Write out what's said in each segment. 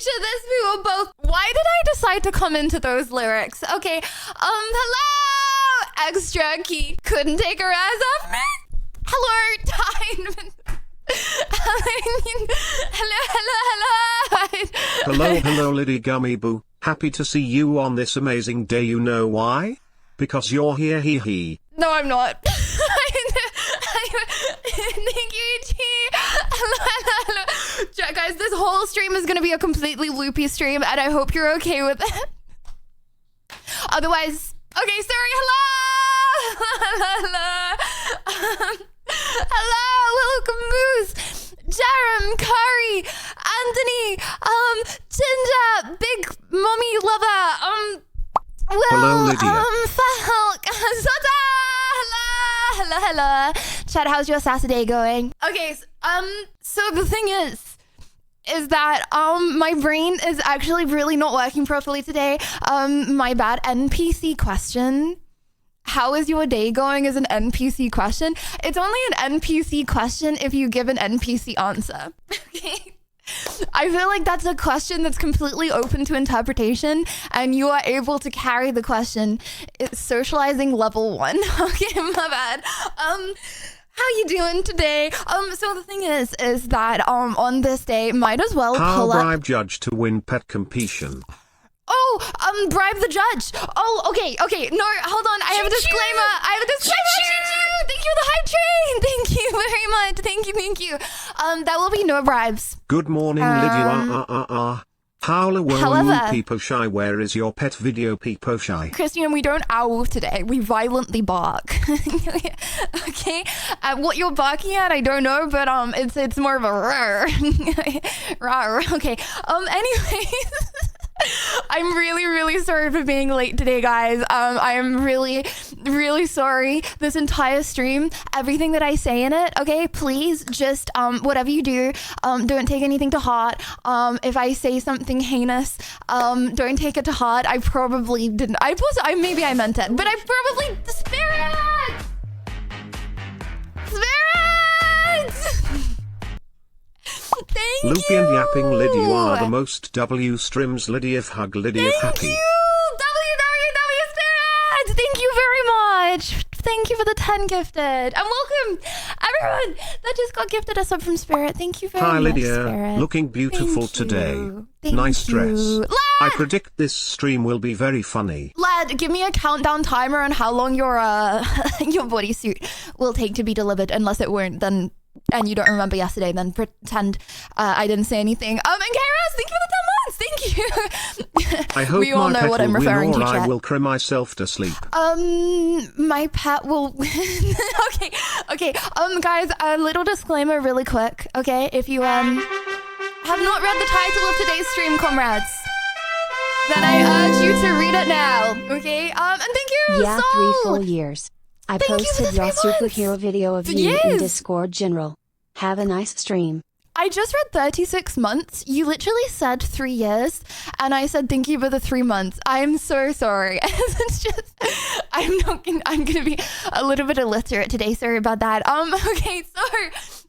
picture this, we were both, why did I decide to come into those lyrics? Okay, hello, extra key, couldn't take her eyes off me. Hello, Diamond. Hello, Lydia Gummy Boo. Happy to see you on this amazing day. You know why? Because you're here, he. No, I'm not. Thank you, G. Hello. Guys, this whole stream is going to be a completely loopy stream, and I hope you're okay with it. Otherwise, okay, sorry, hello. Hello, welcome, Moose, Jerem, Curry, Anthony, Ginger, Big Mommy Lover, Will, hello, Lydia. Falk, Sota, hello. Chad, how's your Saturday going? Okay, so the thing is that my brain is actually really not working properly today. My bad. NPC question. How is your day going is an NPC question. It's only an NPC question if you give an NPC answer. Okay. I feel like that's a question that's completely open to interpretation, and you are able to carry the question. It's socializing level 1. Okay, my bad. How you doing today? So the thing is that on this day, might as well pull up. How bribe judge to win pet competition? Oh, bribe the judge. Oh, okay. No, hold on. I have a disclaimer. Thank you for the hype train. Thank you very much. Thank you. There will be no bribes. Good morning, Lydia. Howler, However, Peepo Shy. Where is your pet video, Peepo Shy? Christian, we don't owl today. We violently bark. Okay. What you're barking at, I don't know, but it's more of a roar. Okay. Anyways. I'm really sorry for being late today, guys. I am really sorry. This entire stream, everything that I say in it, okay, please just whatever you do, don't take anything to heart. If I say something heinous, don't take it to heart. I probably didn't. Maybe I meant it, but I probably Spirit. Thank Loopy you. and yapping, Lydia, you are the most W streams. Lydia hug, Lydia happy. Thank you, WWW Spirit. Thank you very much. Thank you for the 10 gifted. And welcome, everyone that just got gifted a sub from Spirit. Thank you very much, Hi, Lydia. Spirit. Looking beautiful today. Nice dress. I predict this stream will be very funny. Lad, give me a countdown timer on how long your bodysuit will take to be delivered. Unless it won't, then... And you don't remember yesterday, then pretend I didn't say anything. And Kairos, thank you for the 10 months. Thank you. I hope we all my know pet what will I'm win, referring or to, I chat. will cry myself to sleep. My pet will Okay. Guys, a little disclaimer really quick, okay? If you have not read the title of today's stream, comrades, then I urge you to read it now, okay? And thank you, Yeah, Soul. 3 full years. I Thank you for posted the your 3 months. superhero video of you in Discord General. Have a nice stream. I just read 36 months. You literally said 3 years, and I said thank you for the 3 months. I'm so sorry. It's just I'm gonna be a little bit illiterate today. Sorry about that. Okay, so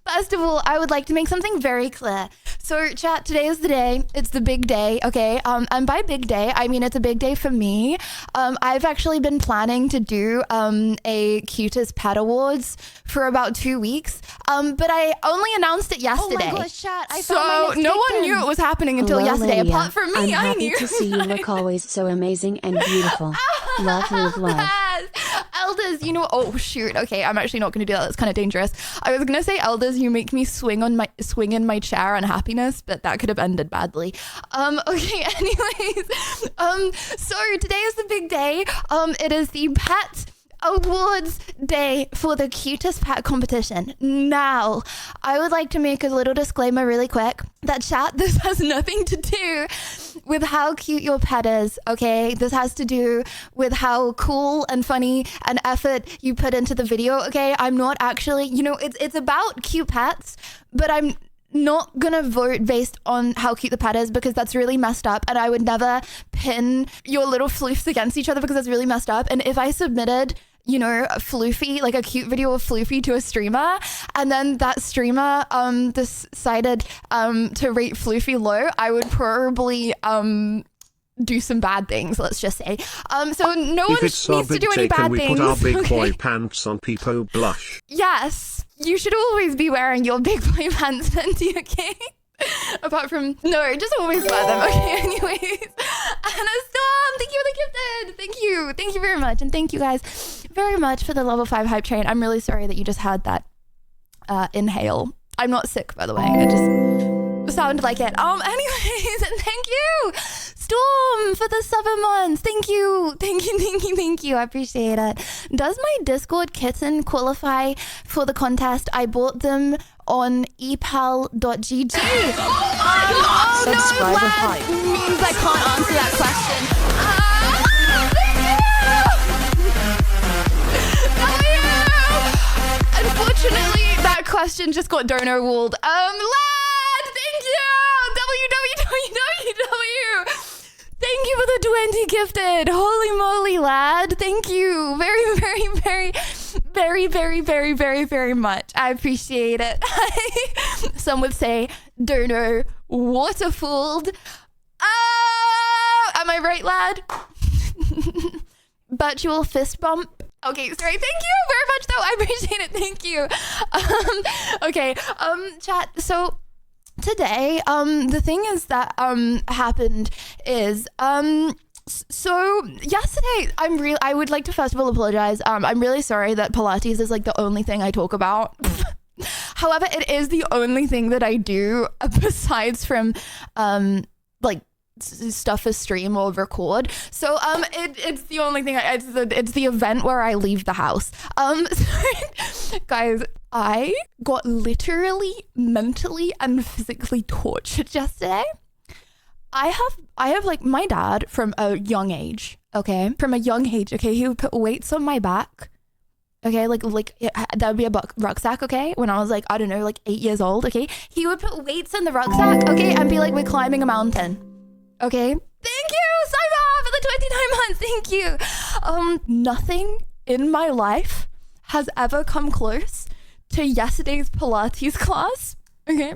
first of all, I would like to make something very clear. So chat, today is the day. It's the big day, okay? And by big day, I mean it's a big day for me. I've actually been planning to do a Cutest Pet Awards for about 2 weeks. But I only announced it yesterday. Oh my gosh, chat, I so found my next no one victim. knew it was happening until Hello, yesterday. Lydia. Apart from me, I'm I happy knew. to see you look always so amazing and beautiful. Love. Elders, you know, oh shoot, okay, I'm actually not gonna do that. That's kind of dangerous. I was gonna say, Elders, you make me swing in my chair on happiness, but that could have ended badly. Okay, anyways, so today is the big day. It is the Pet Awards day for the Cutest Pet competition. Now, I would like to make a little disclaimer really quick that chat, this has nothing to do with how cute your pet is, okay? This has to do with how cool and funny and effort you put into the video, okay? I'm not actually, you know, it's about cute pets, but I'm not gonna vote based on how cute the pet is because that's really messed up, and I would never pin your little floofs against each other because that's really messed up. And if I submitted you know, Floofy, like a cute video of Floofy to a streamer, and then that streamer decided to rate Floofy low, I would probably do some bad things, let's just say. So no one needs to do any bad things. Can we put our big boy pants on Peepo Blush? Yes, you should always be wearing your big boy pants, Fenty, okay? Apart from, no, just always wear them, okay? Anyways, Anna Storm, thank you for the gifted. Thank you very much. And thank you guys very much for the level 5 hype train. I'm really sorry that you just had that inhale. I'm not sick, by the way. It just sounded like it. Anyways, thank you, Storm, for the 7 months. Thank you. I appreciate it. Does my Discord kitten qualify for the contest? I bought them on epal.gg. Subscriber hype means I can't answer that question. Unfortunately, that question just got donor walled. Lad, thank you. www. Thank you for the 20 gifted. Holy moly, lad. Thank you very, very, very, very, very, very, very, very much. I appreciate it. Some would say donor waterfalled. Am I right, lad? Virtual fist bump. Okay, sorry. Thank you very much, though. I appreciate it. Thank you. Okay, chat. So today, the thing is that happened is so yesterday I would like to first of all apologize. I'm really sorry that Pilates is like the only thing I talk about. However, it is the only thing that I do besides from like stuff for stream or record. So it's the only thing it's the event where I leave the house. So, guys, I got literally mentally and physically tortured yesterday. I have like my dad from a young age, okay? He would put weights on my back. Okay, like that would be a rucksack, okay? When I was like, I don't know, like 8 years old, okay? He would put weights in the rucksack, okay? And be like, we're climbing a mountain. Okay. Thank you, Simon, for the 29 months. Thank you. Nothing in my life has ever come close to yesterday's Pilates class. Okay.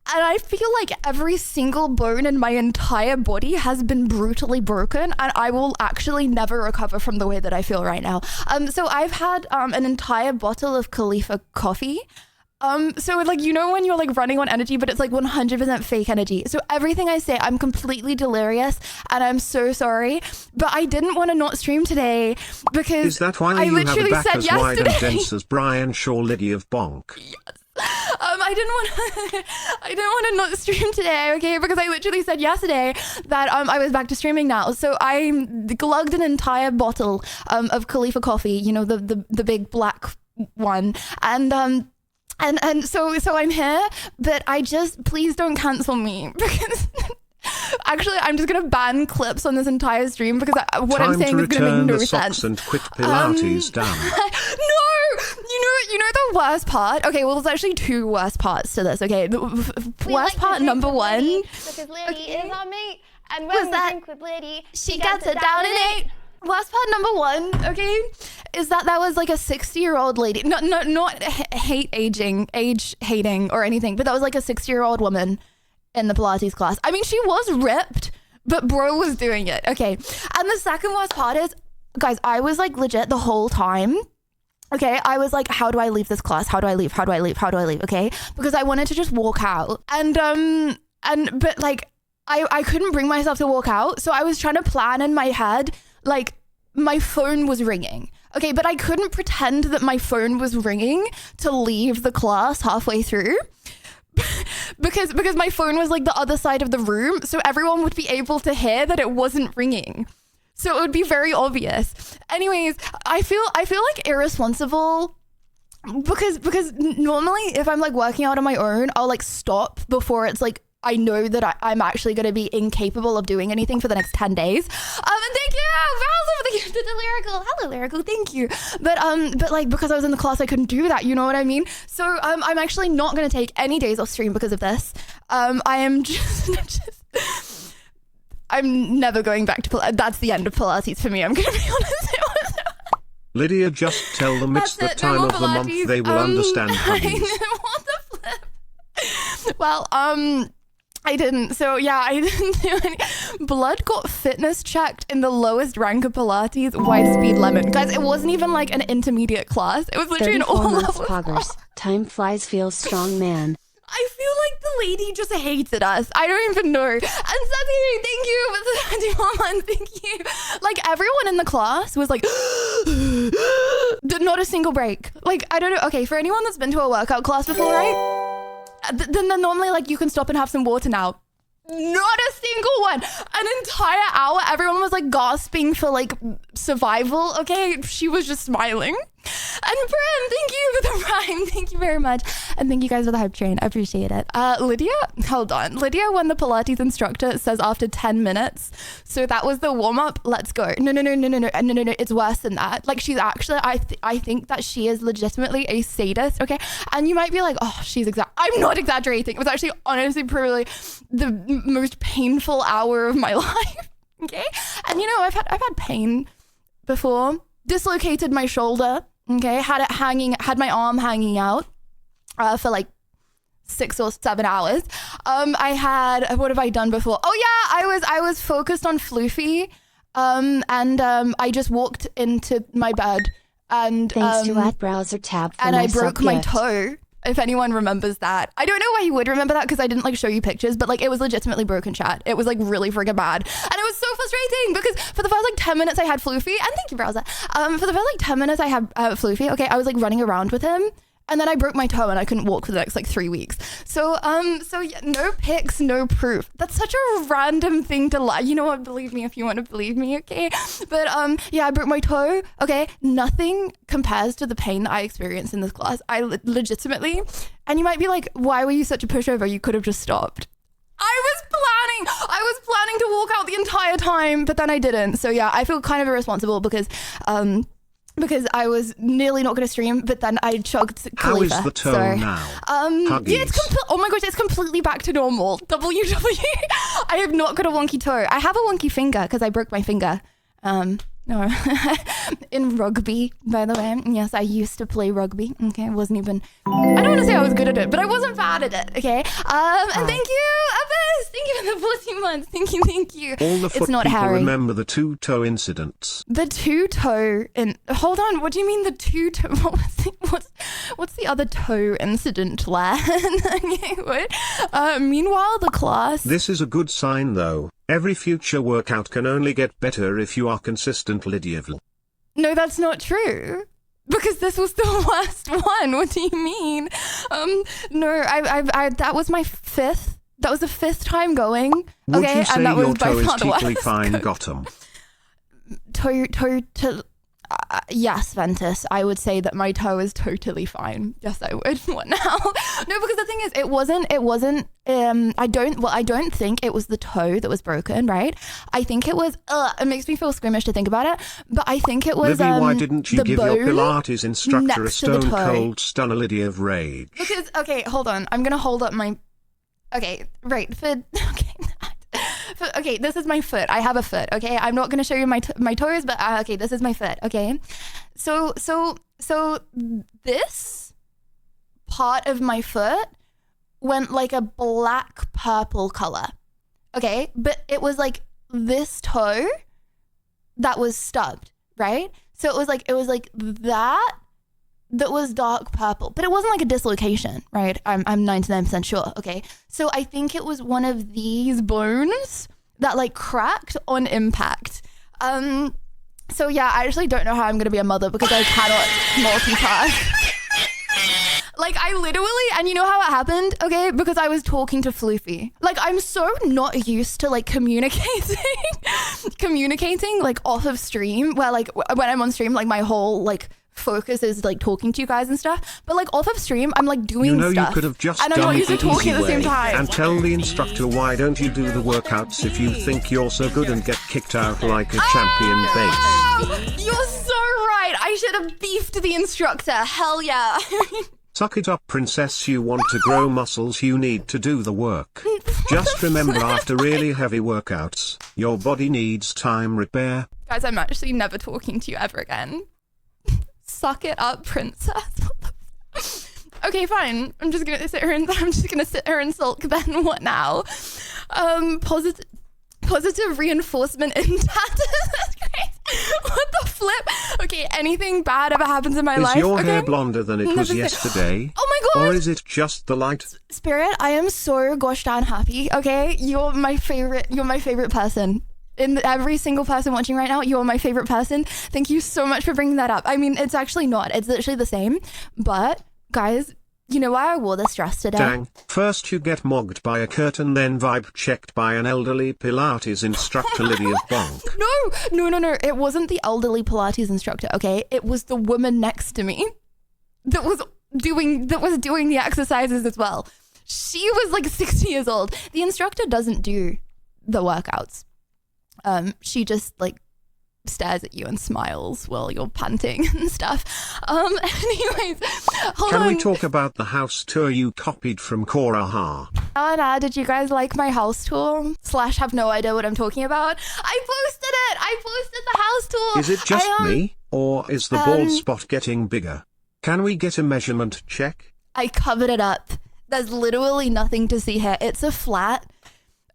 And I feel like every single bone in my entire body has been brutally broken, and I will actually never recover from the way that I feel right now. So I've had an entire bottle of Khalifa coffee. So like, you know when you're like running on energy, but it's like 100% fake energy. So everything I say, I'm completely delirious, and I'm so sorry, but I didn't want to not stream today because is that why I you literally have a back said as yesterday. wide and dense as Brian Shaw Lydia of Bonk? Yes. I didn't want to not stream today, okay? Because I literally said yesterday that I was back to streaming now. So I glugged an entire bottle of Khalifa coffee, you know, the big black one, and so I'm here, but please don't cancel me, because actually I'm just gonna ban clips on this entire stream because what I'm saying is gonna make no sense. And quit Pilates, damn. No, you know the worst part. Okay, well, there's actually 2 worst parts to this. Okay, the worst part number 1. Because Lydia is our mate, and when we drink with Lydia, she gets it down in 8. Worst part number 1, okay, is that was like a 60-year-old lady. Not age hating or anything, but that was like a 60-year-old woman in the Pilates class. I mean, she was ripped, but bro was doing it. Okay, and the second worst part is, guys, I was like legit the whole time. Okay, I was like, how do I leave this class? How do I leave? Okay, because I wanted to just walk out, but like I couldn't bring myself to walk out, so I was trying to plan in my head. Like, my phone was ringing. Okay, but I couldn't pretend that my phone was ringing to leave the class halfway through because my phone was like the other side of the room, so everyone would be able to hear that it wasn't ringing. So it would be very obvious. Anyways, I feel like irresponsible because normally if I'm like working out on my own, I'll like stop before it's like I know that I'm actually going to be incapable of doing anything for the next 10 days. And thank you, Valsa, for the gift of the lyrical. Hello, lyrical. Thank you. But like, because I was in the class, I couldn't do that. You know what I mean? So I'm actually not going to take any days off stream because of this. I am I'm never going back to Pilates. That's the end of Pilates for me. I'm going to be honest. Lydia, just tell them it's the That's it, no time more of the month. Pilates. They will understand. What Hubbies. the flip? Well, I didn't. So yeah, I didn't do any. Blood got fitness checked in the lowest rank of Pilates, wide speed lemon. Guys, it wasn't even like an intermediate class. It was literally an 34 all months level progress. Time flies, feels strong, man. I feel like the lady just hated us. I don't even know. And Sati, thank you for the 21 months. Thank you. Like everyone in the class was like, not a single break. Like, I don't know. Okay, for anyone that's been to a workout class before, right? Then they're normally like, you can stop and have some water now. Not a single one. An entire hour, everyone was like gasping for like survival. Okay, she was just smiling. And Bram, thank you for the rhyme. Thank you very much. And thank you guys for the hype train. I appreciate it. Lydia, hold on. Lydia, when the Pilates instructor says after 10 minutes, so that was the warm up. Let's go. No. It's worse than that. Like she's actually, I think that she is legitimately a sadist. Okay. And you might be like, oh, I'm not exaggerating. It was actually honestly probably the most painful hour of my life. Okay. And you know, I've had pain before. Dislocated my shoulder. Okay, had my arm hanging out for like 6 or 7 hours. What have I done before? Oh yeah, I was focused on floofy, and I just walked into my bed and Thanks to @browser tab for and my I broke my sub-gift. toe. If anyone remembers that. I don't know why you would remember that because I didn't like show you pictures, but like it was legitimately broken, chat. It was like really freaking bad. And it was so frustrating because for the first like 10 minutes I had Floofy, and thank you, browser. For the first like 10 minutes I had Floofy, okay, I was like running around with him. And then I broke my toe and I couldn't walk for the next like 3 weeks. So yeah, no pics, no proof. That's such a random thing to lie. You know what? Believe me if you want to believe me, okay? But yeah, I broke my toe. Okay, nothing compares to the pain that I experienced in this class. I legitimately, and you might be like, why were you such a pushover? You could have just stopped. I was planning to walk out the entire time, but then I didn't. So yeah, I feel kind of irresponsible because I was nearly not going to stream, but then I chugged Khalifa. How is the toe now? Yeah, oh my gosh, it's completely back to normal. WW. I have not got a wonky toe. I have a wonky finger because I broke my finger. No, in rugby, by the way. Yes, I used to play rugby. Okay, I wasn't even, I don't want to say I was good at it, but I wasn't bad at it. Okay. And thank you, Abbas. Thank you for the 14 months. Thank you. All the foot it's not people Harry. remember the two-toe incidents. The two-toe hold on, what do you mean the two-toe? What's the other toe incident, lad? Okay, what? Meanwhile, the class. This is a good sign though. Every future workout can only get better if you are consistent, Lydia. No, that's not true. Because this was the worst one. What do you mean? No, I that was my fifth. That was the 5th time going. Would okay, you say and that your was by toe is far the totally worst. fine, Gotham? Toe. Yes, Ventus. I would say that my toe is totally fine. Yes, I would. What now? No, because the thing is, it wasn't. I don't think it was the toe that was broken, right? I think it was. It makes me feel squeamish to think about it, but I think it was. Libby, why didn't you the give your bone Pilates instructor a next to the stone toe. cold stunner, Lydia of rage? Because okay, hold on. I'm gonna hold up my. Okay, right. Okay, this is my foot. I have a foot. Okay, I'm not gonna show you my toes, but okay, this is my foot. Okay, so this part of my foot went like a black purple color. Okay, but it was like this toe that was stubbed, right? So it was like that was dark purple, but it wasn't like a dislocation, right? I'm 99% sure. Okay, so I think it was one of these bones that like cracked on impact. So yeah, I actually don't know how I'm gonna be a mother because I cannot multitask. Like I literally, and you know how it happened? Okay, because I was talking to Floofy. Like I'm so not used to like communicating like off of stream, where like when I'm on stream, like my whole like focus is like talking to you guys and stuff, but like off of stream I'm like doing You know stuff, you could have just and I'm done not it used to the talking easy at the same way time. and tell the instructor why don't you do the workouts if you think you're so good and get kicked out like a champion base. Oh, you're so right. I should have beefed the instructor. Hell yeah. Suck it up, princess. You want to grow muscles, you need to do the work. Just remember, after really heavy workouts, your body needs time repair. Guys, I'm actually never talking to you ever again. Suck it up, princess. Okay, fine. I'm just gonna sit here and sulk then. What now? Positive reinforcement in tatters. That's great. What the flip? Okay, anything bad ever happens in my life? Is your okay? hair blonder than it was yesterday? Oh my god! Or is it just the light? Spirit, I am so gosh darn happy. Okay, you're my favorite person. In every single person watching right now, you're my favorite person. Thank you so much for bringing that up. I mean, it's actually not. It's literally the same. But guys, you know why I wore this dress today? Dang. First you get mogged by a curtain, then vibe checked by an elderly Pilates instructor, Lydia bonk. No. It wasn't the elderly Pilates instructor, okay? It was the woman next to me that was doing the exercises as well. She was like 60 years old. The instructor doesn't do the workouts. She just like stares at you and smiles while you're panting and stuff. Anyways, hold on. Can we talk about the house tour you copied from Cora? Did you guys like my house tour? / have no idea what I'm talking about. I posted the house tour. Is it just me, or is the bald spot getting bigger? Can we get a measurement check? I covered it up. There's literally nothing to see here. It's a flat.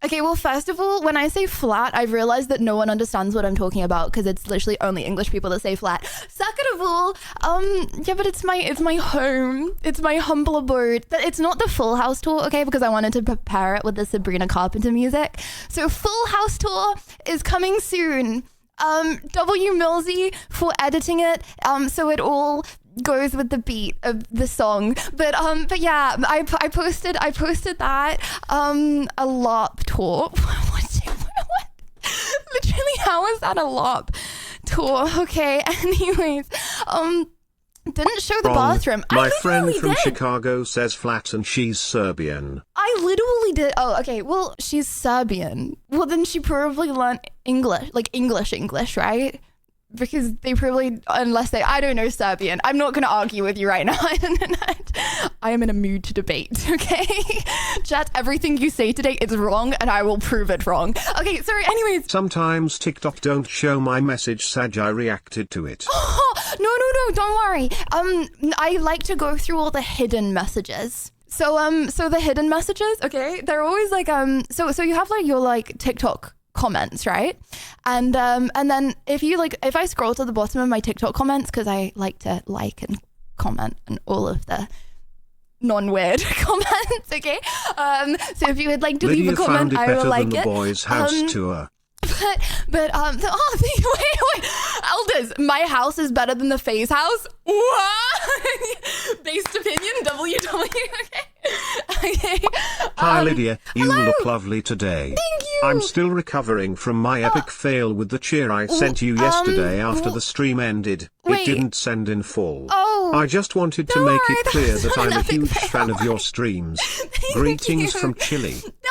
Okay, well, first of all, when I say flat, I've realized that no one understands what I'm talking about because it's literally only English people that say flat. Second of all, yeah, but it's my home. It's my humble abode. But it's not the full house tour, okay, because I wanted to prepare it with the Sabrina Carpenter music. So full house tour is coming soon. W. Millsy for editing it, so it all goes with the beat of the song, but yeah, I posted that a LARP tour. What? Literally, how is that a LARP tour? Okay, anyways, didn't show the bathroom. My friend from Chicago says flat and she's Serbian. I literally did. Oh, okay. Well, she's Serbian. Well, then she probably learned English, like English, right? Because they probably, unless they, I don't know Serbian. I'm not going to argue with you right now. I am in a mood to debate, okay? Chat, everything you say today is wrong and I will prove it wrong. Okay, sorry, anyways. Sometimes TikTok don't show my message, Saj, I reacted to it. Oh, no, don't worry. I like to go through all the hidden messages. So the hidden messages, okay, they're always like, so you have like your like TikTok comments, right? And then if I scroll to the bottom of my TikTok comments, because I like to like and comment and all of the non-weird comments, okay? So if you would like to leave a comment, I will like it. The boys' house tour. But wait, elders, my house is better than the Faye's house. What? Based opinion, WW. Okay. Hi Lydia, you hello. look lovely today. Thank you. I'm still recovering from my epic fail with the cheer I sent you yesterday after the stream ended. Wait. It didn't send in full. Oh, I just wanted to make it clear that I'm a huge fan of your streams. Greetings from Chile. No!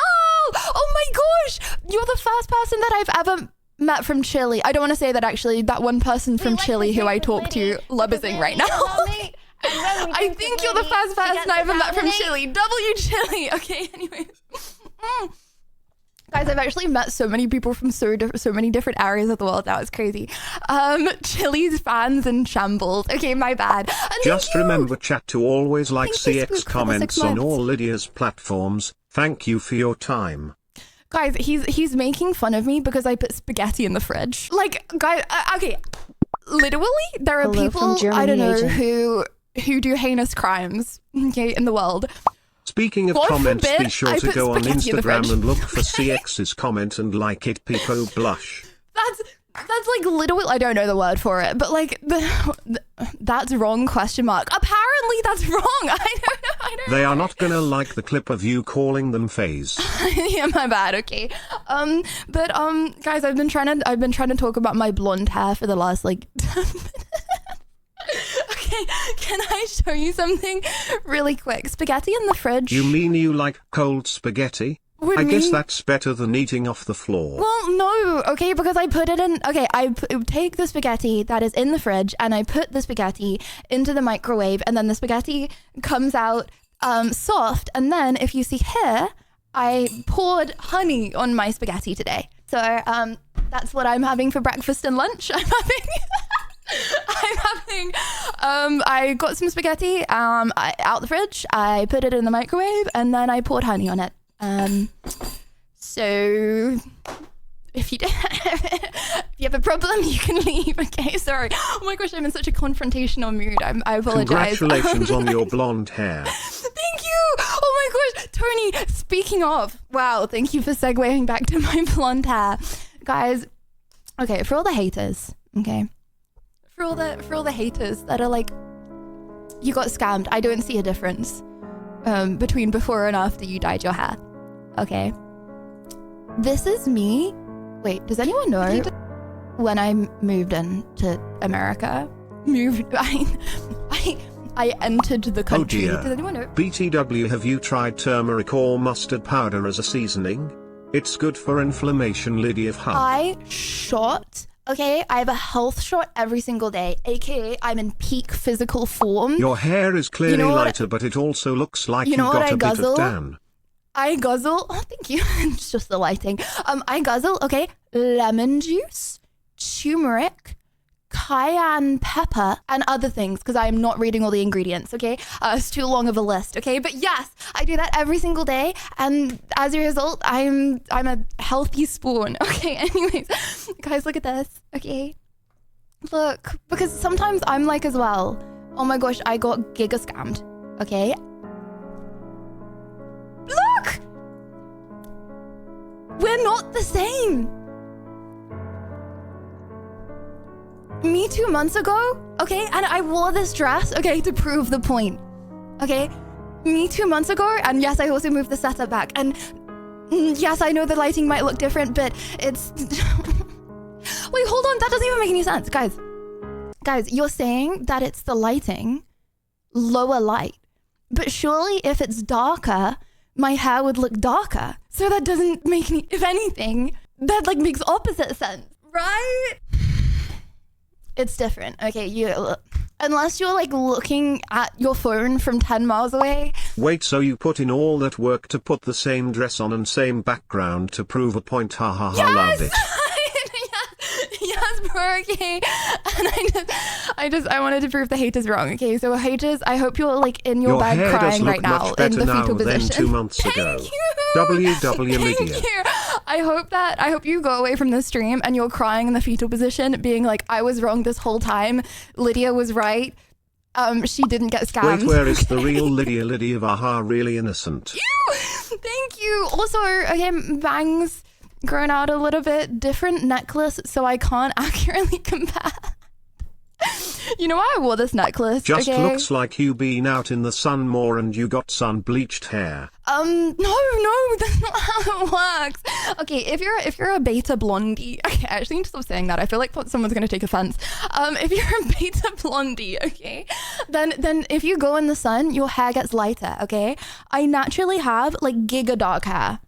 Oh my gosh! You're the first person that I've ever met from Chile. I don't want to say that actually. That one person from Chile who I talk to lubbing right now. I think you're the first person I ever met from Chile. W Chile. Okay, anyways. Guys, I've actually met so many people from so many different areas of the world now. It's crazy. Chile's fans in shambles. Okay, my bad. Just remember, chat, to always like CX comments on all Lydia's platforms. Thank you for your time. Guys, he's making fun of me because I put spaghetti in the fridge. Like, guys, okay. Literally, there are people, I don't know, who do heinous crimes, okay, in the world. Speaking of comments, be sure to go on Instagram and look for CX's comment and like it. People blush. That's like literally, I don't know the word for it, but like that's wrong ? Apparently that's wrong. I don't know. They are not gonna like the clip of you calling them phase. Yeah, my bad. Okay. But guys, I've been trying to talk about my blonde hair for the last like 10 minutes. Okay, can I show you something really quick? Spaghetti in the fridge. You mean you like cold spaghetti? I guess that's better than eating off the floor. Well, no, okay, because I put it in, okay, I take the spaghetti that is in the fridge and I put the spaghetti into the microwave and then the spaghetti comes out soft. And then if you see here, I poured honey on my spaghetti today. So that's what I'm having for breakfast and lunch. I'm having... I'm having, I got some spaghetti out the fridge. I put it in the microwave and then I poured honey on it. So if you have a problem, you can leave. Okay, sorry. Oh my gosh, I'm in such a confrontational mood. I apologize. Congratulations on your blonde hair. Thank you. Oh my gosh, Tony. Speaking of, wow, thank you for segueing back to my blonde hair, guys. Okay, for all the haters, okay, for all the haters that are like, you got scammed. I don't see a difference between before and after you dyed your hair. Okay, this is me. Wait, does anyone know when I moved into America? I entered the country. Oh dear. Does anyone know? BTW, have you tried turmeric or mustard powder as a seasoning? It's good for inflammation, Lydia. I have a health shot every single day, aka I'm in peak physical form. Your hair is clearly lighter, but it also looks like you've got a bit of tan. I guzzle, oh thank you, it's just the lighting. I guzzle, okay, lemon juice, turmeric, cayenne pepper, and other things, because I am not reading all the ingredients, okay? It's too long of a list, okay? But yes, I do that every single day, and as a result, I'm a healthy spawn, okay? Anyways, guys, look at this, okay? Look, because sometimes I'm like as well, oh my gosh, I got giga scammed, okay? Look! We're not the same. Me 2 months ago, okay, and I wore this dress, okay, to prove the point, okay? Me 2 months ago, and yes, I also moved the setup back, and yes, I know the lighting might look different, but it's... Wait, hold on, that doesn't even make any sense, guys. Guys, you're saying that it's the lighting, lower light, but surely if it's darker, my hair would look darker. So that doesn't make any, if anything, that like makes opposite sense, right? It's different. Okay, unless you're like looking at your phone from 10 miles away. Wait, so you put in all that work to put the same dress on and same background to prove a point? Ha ha ha, yes! Love it. Yes, bro, okay. And I wanted to prove the haters wrong, okay? So haters, I hope you're like in your bed crying right now in the fetal position. Than 2 months ago. Thank you. WW Lydia. Thank you. I hope you go away from the stream and you're crying in the fetal position, being like, I was wrong this whole time. Lydia was right. She didn't get scammed. Wait, where is the real Lydia? Lydia Vaha, really innocent. Thank you. Also, again, bangs grown out a little bit, different necklace, so I can't accurately compare. You know why I wore this necklace? Just looks like you been out in the sun more and you got sun bleached hair. No, that's not how it works. Okay, if you're a beta blondie, okay, I actually need to stop saying that. I feel like someone's gonna take offense. If you're a beta blondie, okay, then if you go in the sun, your hair gets lighter, okay? I naturally have like giga dark hair,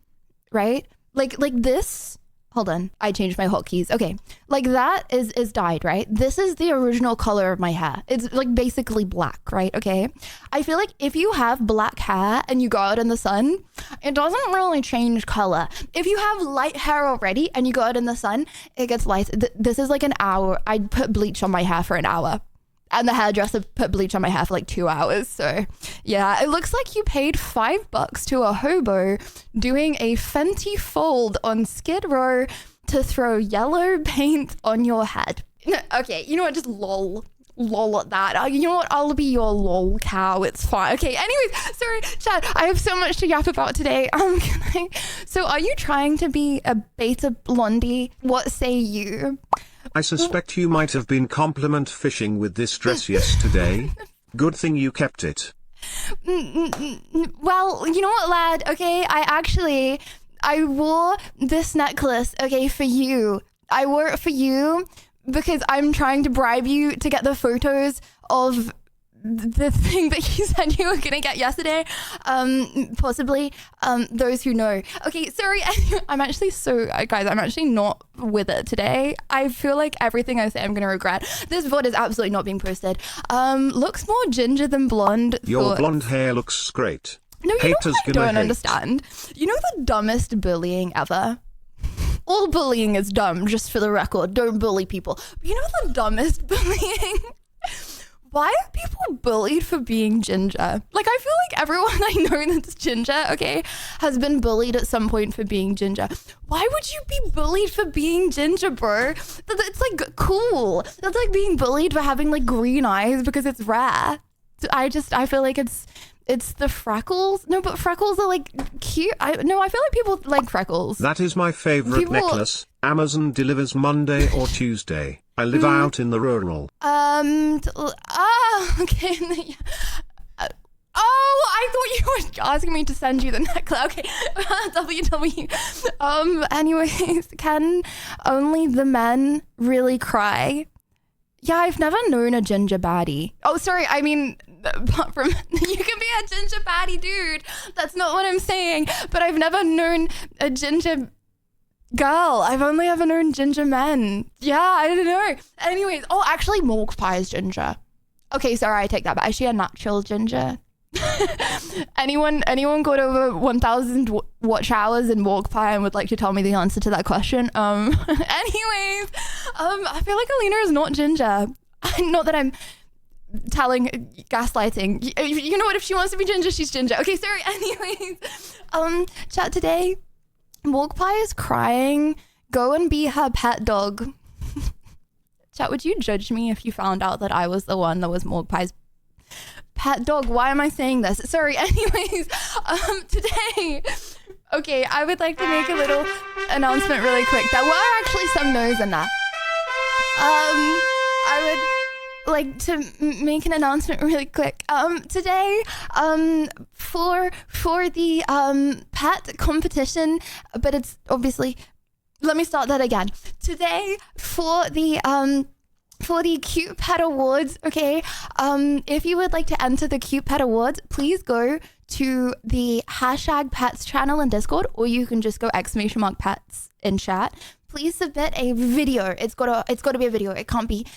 right? Like this. Hold on, I changed my hotkeys. Okay, like that is dyed, right? This is the original color of my hair. It's like basically black, right? Okay, I feel like if you have black hair and you go out in the sun, it doesn't really change color. If you have light hair already and you go out in the sun, it gets light. This is like an hour. I'd put bleach on my hair for an hour. And the hairdresser put bleach on my hair for like 2 hours. So yeah, it looks like you paid $5 to a hobo doing a Fenty fold on Skid Row to throw yellow paint on your head. Okay, you know what? Just lol at that. You know what? I'll be your lol cow. It's fine. Okay, anyways, sorry, Chad. I have so much to yap about today. So are you trying to be a beta blondie? What say you? I suspect you might have been compliment fishing with this dress yesterday. Good thing you kept it. Well, you know what, lad? Okay, I wore this necklace, okay, for you. I wore it for you because I'm trying to bribe you to get the photos of the thing that you said you were gonna get yesterday, possibly, those who know. Okay, sorry, I'm actually I'm actually not with it today. I feel like everything I say I'm gonna regret. This VOD is absolutely not being posted. Looks more ginger than blonde. Your blonde hair looks great. No, you know what I don't understand? You know the dumbest bullying ever? all bullying is dumb, just for the record. Don't bully people. But you know the dumbest bullying? Why are people bullied for being ginger? Like, I feel like everyone I know that's ginger, okay, has been bullied at some point for being ginger. Why would you be bullied for being ginger, bro? It's like cool. That's like being bullied for having like green eyes because it's rare. I feel like it's the freckles. No, but freckles are like cute. I feel like people like freckles. That is my favorite necklace. Amazon delivers Monday or Tuesday. I live out in the rural. Okay. I thought you were asking me to send you the necklace. Okay. WW. Anyways, can only the men really cry? Yeah, I've never known a ginger baddie. Oh, sorry. I mean, apart from you can be a ginger baddie, dude. That's not what I'm saying. But I've never known a ginger girl. I've only ever known ginger men. Yeah, I don't know. Anyways, actually, Morgue Pie is ginger. Okay, sorry, I take that back. Is she a natural ginger? Anyone got over 1,000 watch hours in Morgue Pie and would like to tell me the answer to that question? Anyways, I feel like Alina is not ginger. Not that I'm gaslighting. You know what? If she wants to be ginger, she's ginger. Okay, sorry. Anyways, chat today. Morgue Pie is crying. Go and be her pet dog. Chat, would you judge me if you found out that I was the one that was Morgue Pie's pet dog? Why am I saying this? Sorry. Anyways, today, okay, I would like to make a little announcement really quick. There were actually some no's in that. I would like to make an announcement really quick. Today, for the pet competition, but it's obviously, let me start that again. Today, for the Cute Pet Awards, okay, if you would like to enter the Cute Pet Awards, please go to the #pets channel in Discord, or you can just go !pets in chat. Please submit a video. It's gotta be a video. It can't be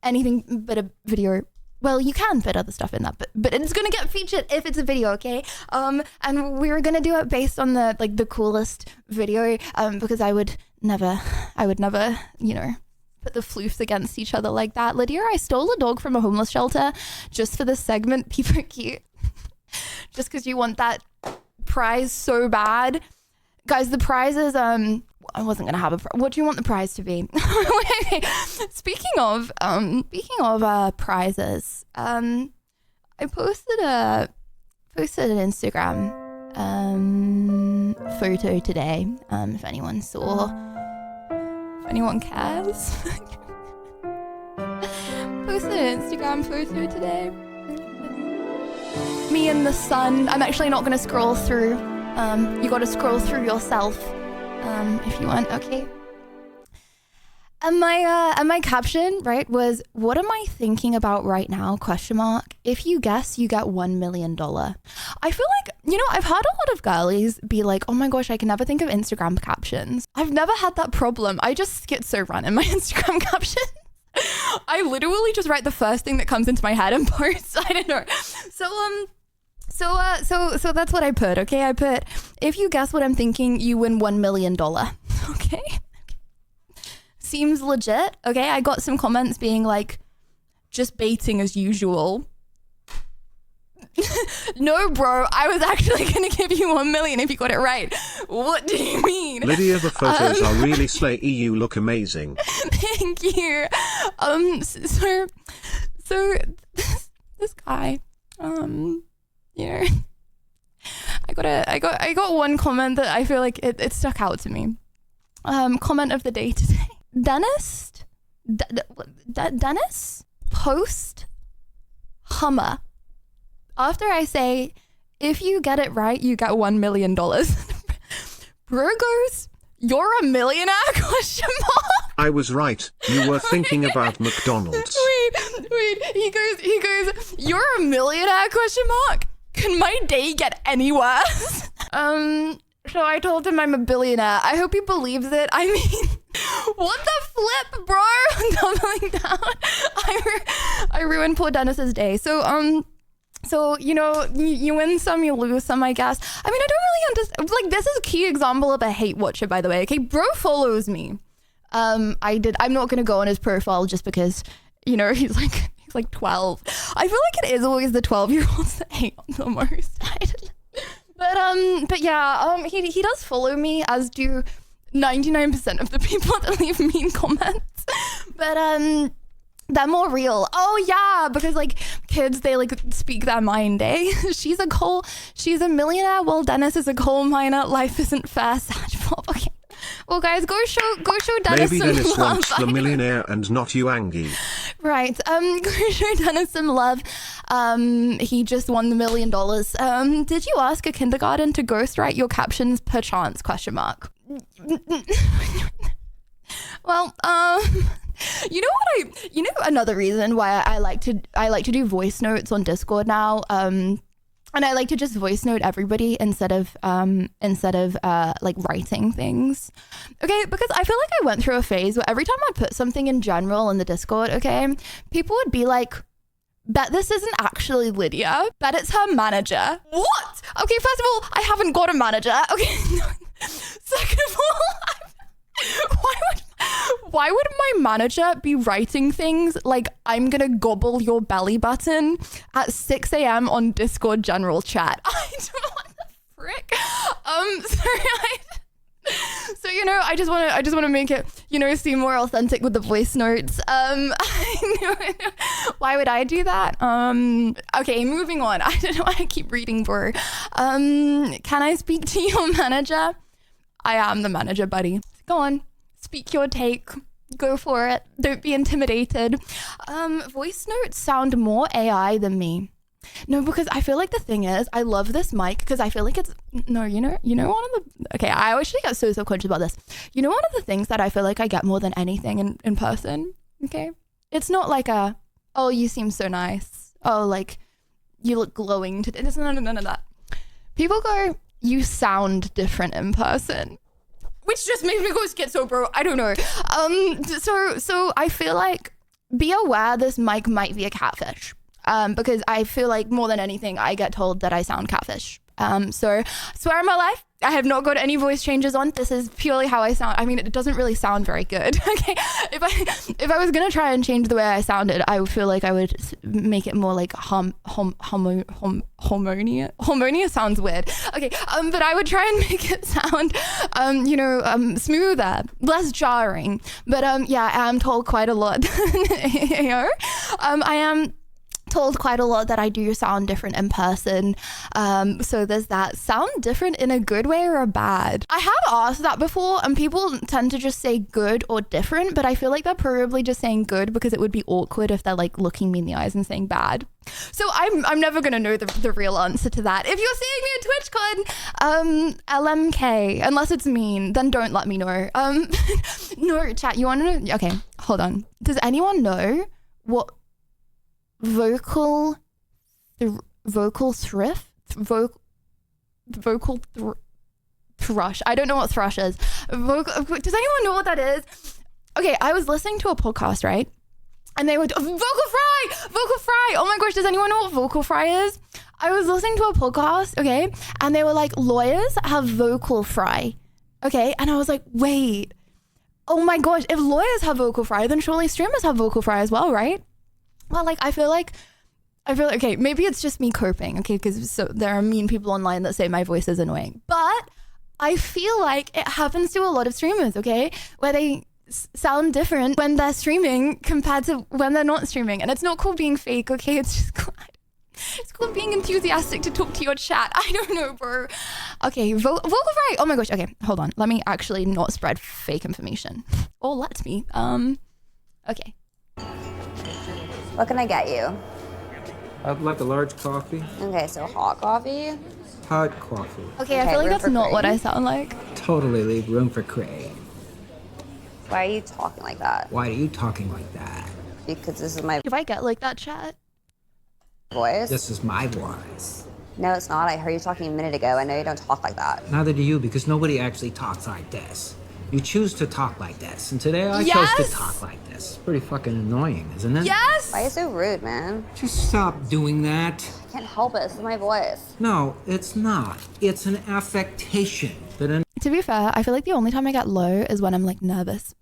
anything but a video. Well, you can fit other stuff in that, but it's gonna get featured if it's a video, okay? And we're gonna do it based on the coolest video, because I would never, you know, put the floofs against each other like that. Lydia, I stole a dog from a homeless shelter just for this segment. People are cute. Just because you want that prize so bad. Guys, the prize is, I wasn't gonna have a what do you want the prize to be? Wait. Speaking of prizes, I posted an Instagram photo today. If anyone saw, if anyone cares. Posted an Instagram photo today. Me in the sun. I'm actually not gonna scroll through. You gotta scroll through yourself. If you want, okay. And my caption, right, was, what am I thinking about right now, ? If you guess, you get $1 million. I feel like, you know, I've had a lot of girlies be like, oh my gosh, I can never think of Instagram captions. I've never had that problem. I just schizo run in my Instagram captions. I literally just write the first thing that comes into my head and post. I don't know. So that's what I put, okay? I put, if you guess what I'm thinking, you win $1 million, okay? Seems legit, okay? I got some comments being like, just baiting as usual. No, bro, I was actually going to give you 1 million if you got it right. What do you mean? Lydia, the photos are really slay. You look amazing. Thank you. So this guy, you know, I got one comment that I feel like it stuck out to me. Comment of the day today. Dennis post Hummer. After I say, if you get it right, you get $1 million. Bro goes, you're a millionaire? ? I was right. You were thinking about McDonald's. Wait. He goes, you're a millionaire? ? Can my day get any worse? So I told him I'm a billionaire. I hope he believes it. I mean, what the flip, bro? Doubling down. I ruined poor Dennis's day. So So, you know, you win some, you lose some, I guess. I mean, I don't really understand. Like, this is a key example of a hate watcher, by the way. Okay, bro follows me. I'm not going to go on his profile just because, you know, he's like 12. I feel like it is always the 12-year-olds that hate on the most. I don't know. But yeah, he does follow me, as do 99% of the people that leave mean comments. But, they're more real. Oh yeah, because like kids, they like speak their mind, eh? She's a millionaire while Dennis is a coal miner. Life isn't fair. Sad pop. Okay. Well guys, go show Dennis Maybe some Dennis love. wants the millionaire and not you, Angie. Right. Go show Dennis some love. He just won the $1 million. Did you ask a kindergarten to ghostwrite your captions perchance? ? Well, you know another reason why I like to do voice notes on Discord now, and I like to just voice note everybody instead of like writing things. Okay, because I feel like I went through a phase where every time I put something in general in the Discord, okay, people would be like, bet this isn't actually Lydia, bet it's her manager. What? Okay, first of all, I haven't got a manager. Okay. Second of all, why would my manager be writing things like I'm gonna gobble your belly button at 6 a.m. on Discord general chat? I don't know what the frick. So you know, I just want to make it, you know, seem more authentic with the voice notes. Why would I do that? Okay, moving on. I don't know why I keep reading, bro. Can I speak to your manager? I am the manager, buddy. Go on. Speak your take. Go for it. Don't be intimidated. Voice notes sound more AI than me. No, because I feel like the thing is, I love this mic because I feel like it's, no, you know one of the, okay, I actually get so self-conscious about this. You know, one of the things that I feel like I get more than anything in person, okay? It's not like oh, you seem so nice. Oh, like, you look glowing today. There's none of that. People go, you sound different in person. Which just makes me go schizo, bro. I don't know. So I feel like, be aware this mic might be a catfish. Because I feel like more than anything, I get told that I sound catfish. So swear on my life, I have not got any voice changes on. This is purely how I sound. I mean, it doesn't really sound very good. Okay, if I was gonna try and change the way I sounded, I would feel like I would make it more like harmonia. Harmonia sounds weird. Okay, but I would try and make it sound, smoother, less jarring. But yeah, I am told quite a lot. I am told quite a lot that I do sound different in person. So there's that. Sound different in a good way or a bad? I have asked that before, and people tend to just say good or different, but I feel like they're probably just saying good because it would be awkward if they're like looking me in the eyes and saying bad. So I'm never gonna know the real answer to that. If you're seeing me at TwitchCon, LMK, unless it's mean, then don't let me know. No, chat, you wanna know? Okay, hold on. Does anyone know what vocal thrush? I don't know what thrush is. Does anyone know what that is? Okay, I was listening to a podcast, right? And they were vocal fry. Oh my gosh, does anyone know what vocal fry is? I was listening to a podcast, okay, and they were like, lawyers have vocal fry, okay, and I was like, wait, oh my gosh, if lawyers have vocal fry, then surely streamers have vocal fry as well, right? Well, like, I feel like, okay, maybe it's just me coping, okay, because so there are mean people online that say my voice is annoying, but I feel like it happens to a lot of streamers, okay, where they sound different when they're streaming compared to when they're not streaming, and it's not called being fake, okay, it's called being enthusiastic to talk to your chat. I don't know, bro. Okay, vocal fry. Oh my gosh, okay, hold on, let me actually not spread fake information, or let me. Okay. What can I get you? I'd like a large coffee. Okay, so hot coffee? Hot coffee. Okay, I feel like that's not what I sound like. Totally leave room for cream. Why are you talking like that? Why are you talking like that? Because this is my If I get like that, chat. voice. This is my voice. No, it's not. I heard you talking a minute ago. I know you don't talk like that. Neither do you, because nobody actually talks like this. You choose to talk like this, and today I chose to talk like this. Pretty fucking annoying, isn't it? Yes! Why are you so rude, man? Just stop doing that. I can't help it. This is my voice. No, it's not. It's an affectation that To be fair, I feel like the only time I get low is when I'm like nervous.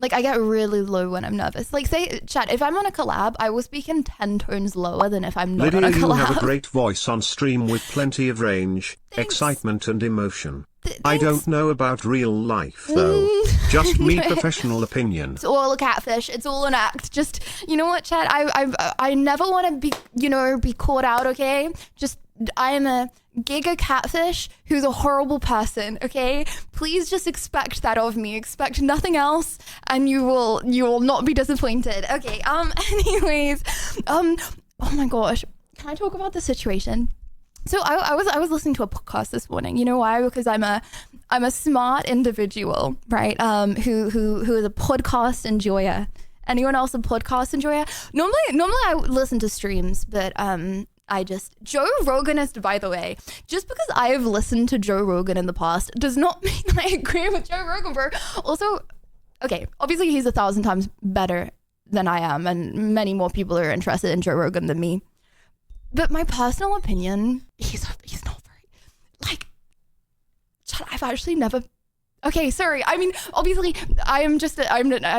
Like I get really low when I'm nervous. Like say, chat, if I'm on a collab, I will speak in 10 tones lower than if I'm not Lydia, on a collab. you have a great voice on stream with plenty of range, Thanks. excitement and emotion. Thanks. I don't know about real life though. Just me professional opinion. It's all a catfish. It's all an act. Just, you know what, chat? I never want to be, be caught out, okay? Just, I am a giga catfish who's a horrible person, okay? Please just expect that of me. Expect nothing else and you will not be disappointed. Okay, anyways, oh my gosh. Can I talk about the situation? So I was listening to a podcast this morning. You know why? Because I'm a smart individual, right? Who is a podcast enjoyer. Anyone else a podcast enjoyer? Normally I listen to streams, but Joe Roganist, by the way, just because I have listened to Joe Rogan in the past does not mean I agree with Joe Rogan, bro. Also, okay, obviously he's 1,000 times better than I am, and many more people are interested in Joe Rogan than me. But my personal opinion, he's not very, like, I've actually never, okay, sorry. I mean, obviously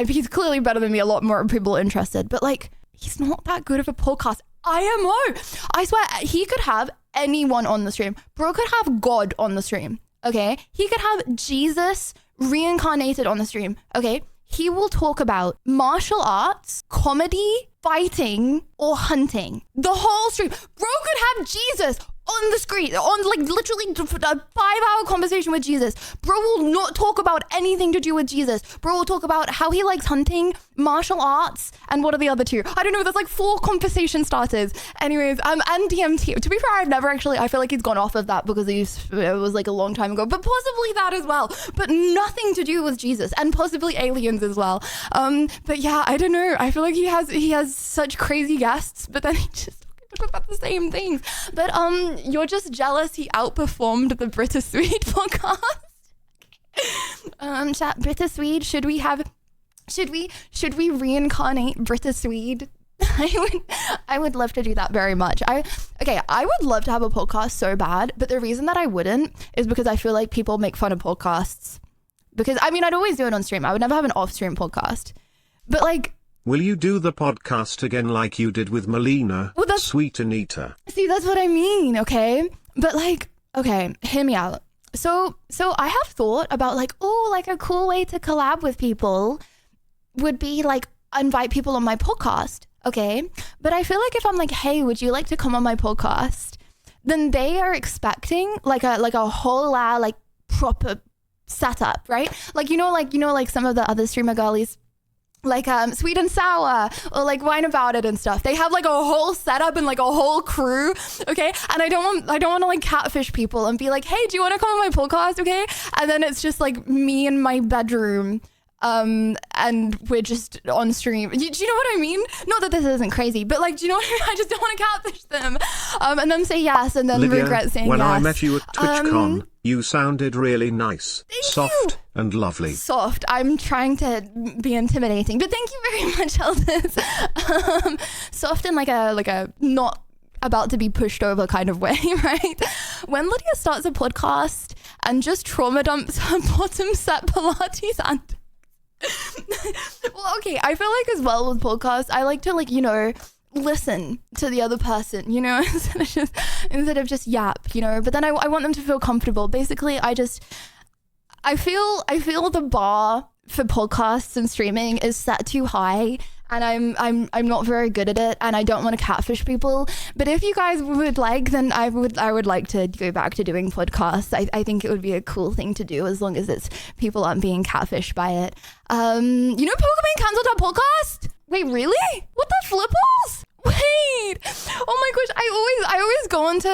he's clearly better than me. A lot more people are interested, but like, he's not that good of a podcast. IMO. I swear, he could have anyone on the stream. Bro could have God on the stream, okay? He could have Jesus reincarnated on the stream, okay? He will talk about martial arts, comedy, fighting, or hunting. The whole stream. Bro could have Jesus on the screen, on like literally a 5-hour conversation with Jesus. Bro will not talk about anything to do with Jesus. Bro will talk about how he likes hunting, martial arts, and what are the other two? I don't know, there's like 4 conversation starters. Anyways, and DMT. To be fair, I feel like he's gone off of that because it was like a long time ago, but possibly that as well. But nothing to do with Jesus, and possibly aliens as well. But yeah, I don't know. I feel like he has such crazy guests, but then he just about the same things. But you're just jealous he outperformed the Brita Swede podcast. Chat, Brita Swede, should we reincarnate Brita Swede? I would love to do that very much. I would love to have a podcast so bad, but the reason that I wouldn't is because I feel like people make fun of podcasts. Because I mean, I'd always do it on stream. I would never have an off-stream podcast. But like, will you do the podcast again like you did with Melina, Sweet Anita? See, that's what I mean, okay? But like, okay, hear me out. So I have thought about like, oh, like a cool way to collab with people would be like invite people on my podcast, okay? But I feel like if I'm like, hey, would you like to come on my podcast? Then they are expecting like a whole like proper setup, right? Like some of the other streamer girlies, like Sweet and Sour or like Wine About It and stuff. They have like a whole setup and like a whole crew, okay? And I don't want to like catfish people and be like, hey, do you want to come on my podcast, okay? And then it's just like me in my bedroom, and we're just on stream. Do you know what I mean? Not that this isn't crazy, but like, do you know what I mean? I just don't want to catfish them, and then say yes and then Lydia, regret saying when yes. I met you at TwitchCon, you sounded really nice, soft and lovely. Soft. I'm trying to be intimidating, but thank you very much, Elders. Soft in like a not about to be pushed over kind of way, right? When Lydia starts a podcast and just trauma dumps her bottom set Pilates and well, okay, I feel like as well with podcasts, I like to like, listen to the other person, instead of just yap, but then I want them to feel comfortable. Basically, I feel the bar for podcasts and streaming is set too high, and I'm not very good at it, and I don't want to catfish people. But if you guys would like, then I would like to go back to doing podcasts. I think it would be a cool thing to do as long as it's people aren't being catfished by it. Pokemon cancelled our podcast? Wait, really? What the flipples? Wait, oh my gosh, I always go onto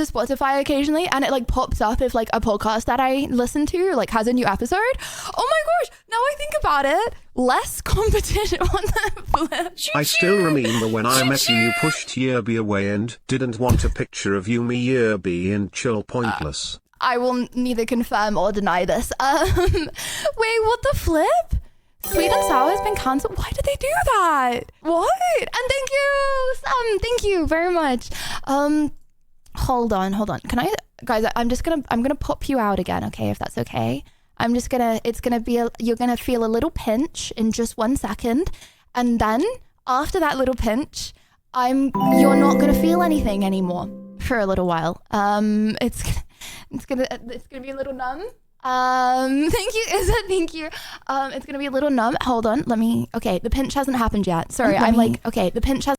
Spotify occasionally, and it like pops up if like a podcast that I listen to like has a new episode. Oh my gosh, now I think about it, less competition on the flip. I still remember when I met you pushed Yerby away and didn't want a picture of you, me Yerby and chill pointless. I will neither confirm or deny this. Wait, what the flip? Sweet and sour has been cancelled. Why did they do that? What? And thank you, Sam. Thank you very much. Hold on. Can I, guys? I'm gonna pop you out again. Okay, if that's okay. You're gonna feel a little pinch in just 1 second, and then after that little pinch, you're not gonna feel anything anymore for a little while. It's gonna be a little numb. Thank you, Izza. Thank you. It's gonna be a little numb. Hold on. Okay, the pinch hasn't happened yet. Sorry, the pinch has.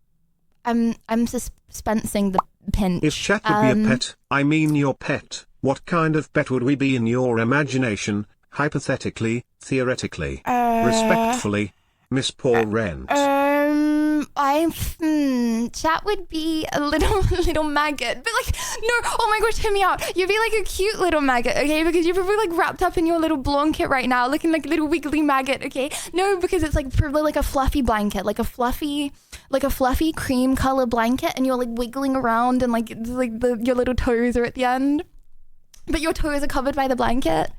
I'm suspensing the pinch. If chat would be a pet, I mean your pet, what kind of pet would we be in your imagination, hypothetically, theoretically, respectfully, Miss Paul Rent? Chat would be a little maggot, but like, no, oh my gosh, hear me out. You'd be like a cute little maggot, okay? Because you're probably like wrapped up in your little blanket right now, looking like a little wiggly maggot, okay? No, because it's like probably like a fluffy blanket, like a fluffy cream color blanket, and you're like wiggling around, and like your little toes are at the end, but your toes are covered by the blanket.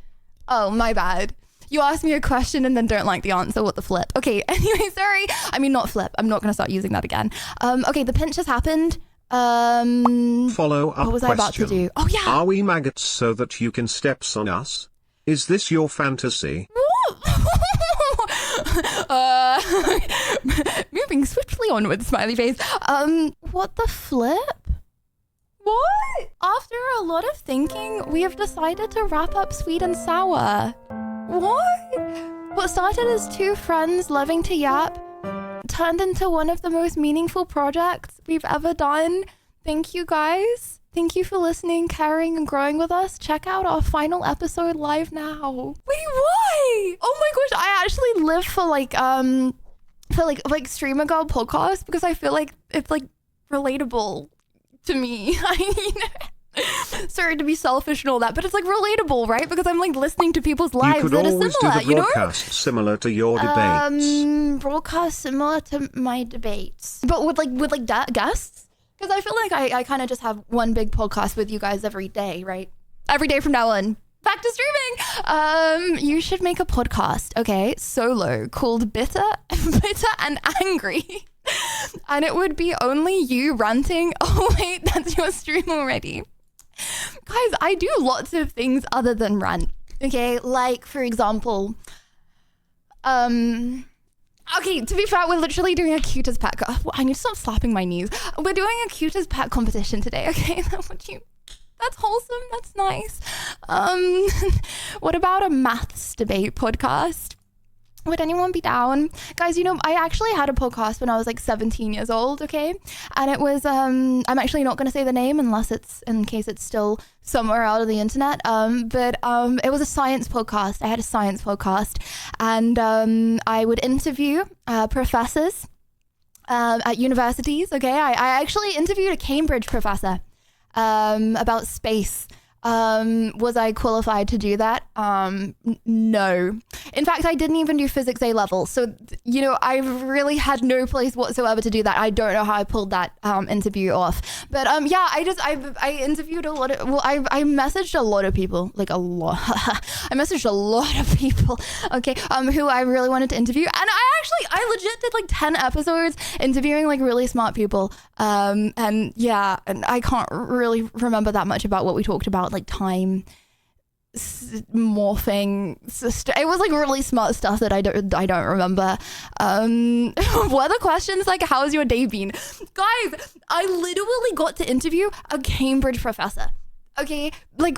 Oh, my bad. You asked me a question and then don't like the answer. What the flip? Okay, anyway, sorry. I mean, not flip. I'm not going to start using that again. Okay, the pinch has happened. Follow up What was question. I about to do? Oh, yeah. Are we maggots so that you can steps on us? Is this your fantasy? Moving swiftly onwards, smiley face. What the flip? What? After a lot of thinking, we have decided to wrap up Sweet and Sour. What started as two friends loving to yap turned into one of the most meaningful projects we've ever done. Thank you, guys. Thank you for listening, caring, and growing with us. Check out our final episode live now. Wait, why? Oh my gosh, I actually live for like Streamer Girl podcast because I feel like it's like relatable to me. I mean, sorry to be selfish and all that, but it's like relatable, right? Because I'm like listening to people's lives that are similar, you could always do the broadcast similar to your debates. Broadcast similar to my debates, but with guests. Because I feel like I kind of just have one big podcast with you guys every day, right? Every day from now on. Back to streaming. You should make a podcast, okay, solo, called Bitter and Angry. And it would be only you ranting. Oh wait, that's your stream already. Guys, I do lots of things other than rant, okay? Like, for example, okay, to be fair, we're literally doing a cute as pet. I need to stop slapping my knees. We're doing a cute as pet competition today, okay? That's wholesome. That's nice. What about a maths debate podcast? Would anyone be down? Guys, you know, I actually had a podcast when I was like 17 years old, okay? And it was, I'm actually not going to say the name unless it's, in case it's still somewhere out of the internet. But it was a science podcast. I had a science podcast. And I would interview professors at universities, okay? I actually interviewed a Cambridge professor about space. Was I qualified to do that? No. In fact, I didn't even do physics A level. So, you know, I really had no place whatsoever to do that. I don't know how I pulled that interview off. But yeah, I interviewed a lot of, well, I messaged a lot of people, like a lot. I messaged a lot of people, okay, who I really wanted to interview. And I legit did like 10 episodes interviewing like really smart people. And yeah, and I can't really remember that much about what we talked about, like time morphing. It was like really smart stuff that I don't remember. What are the questions like, how's your day been? Guys, I literally got to interview a Cambridge professor. Okay, like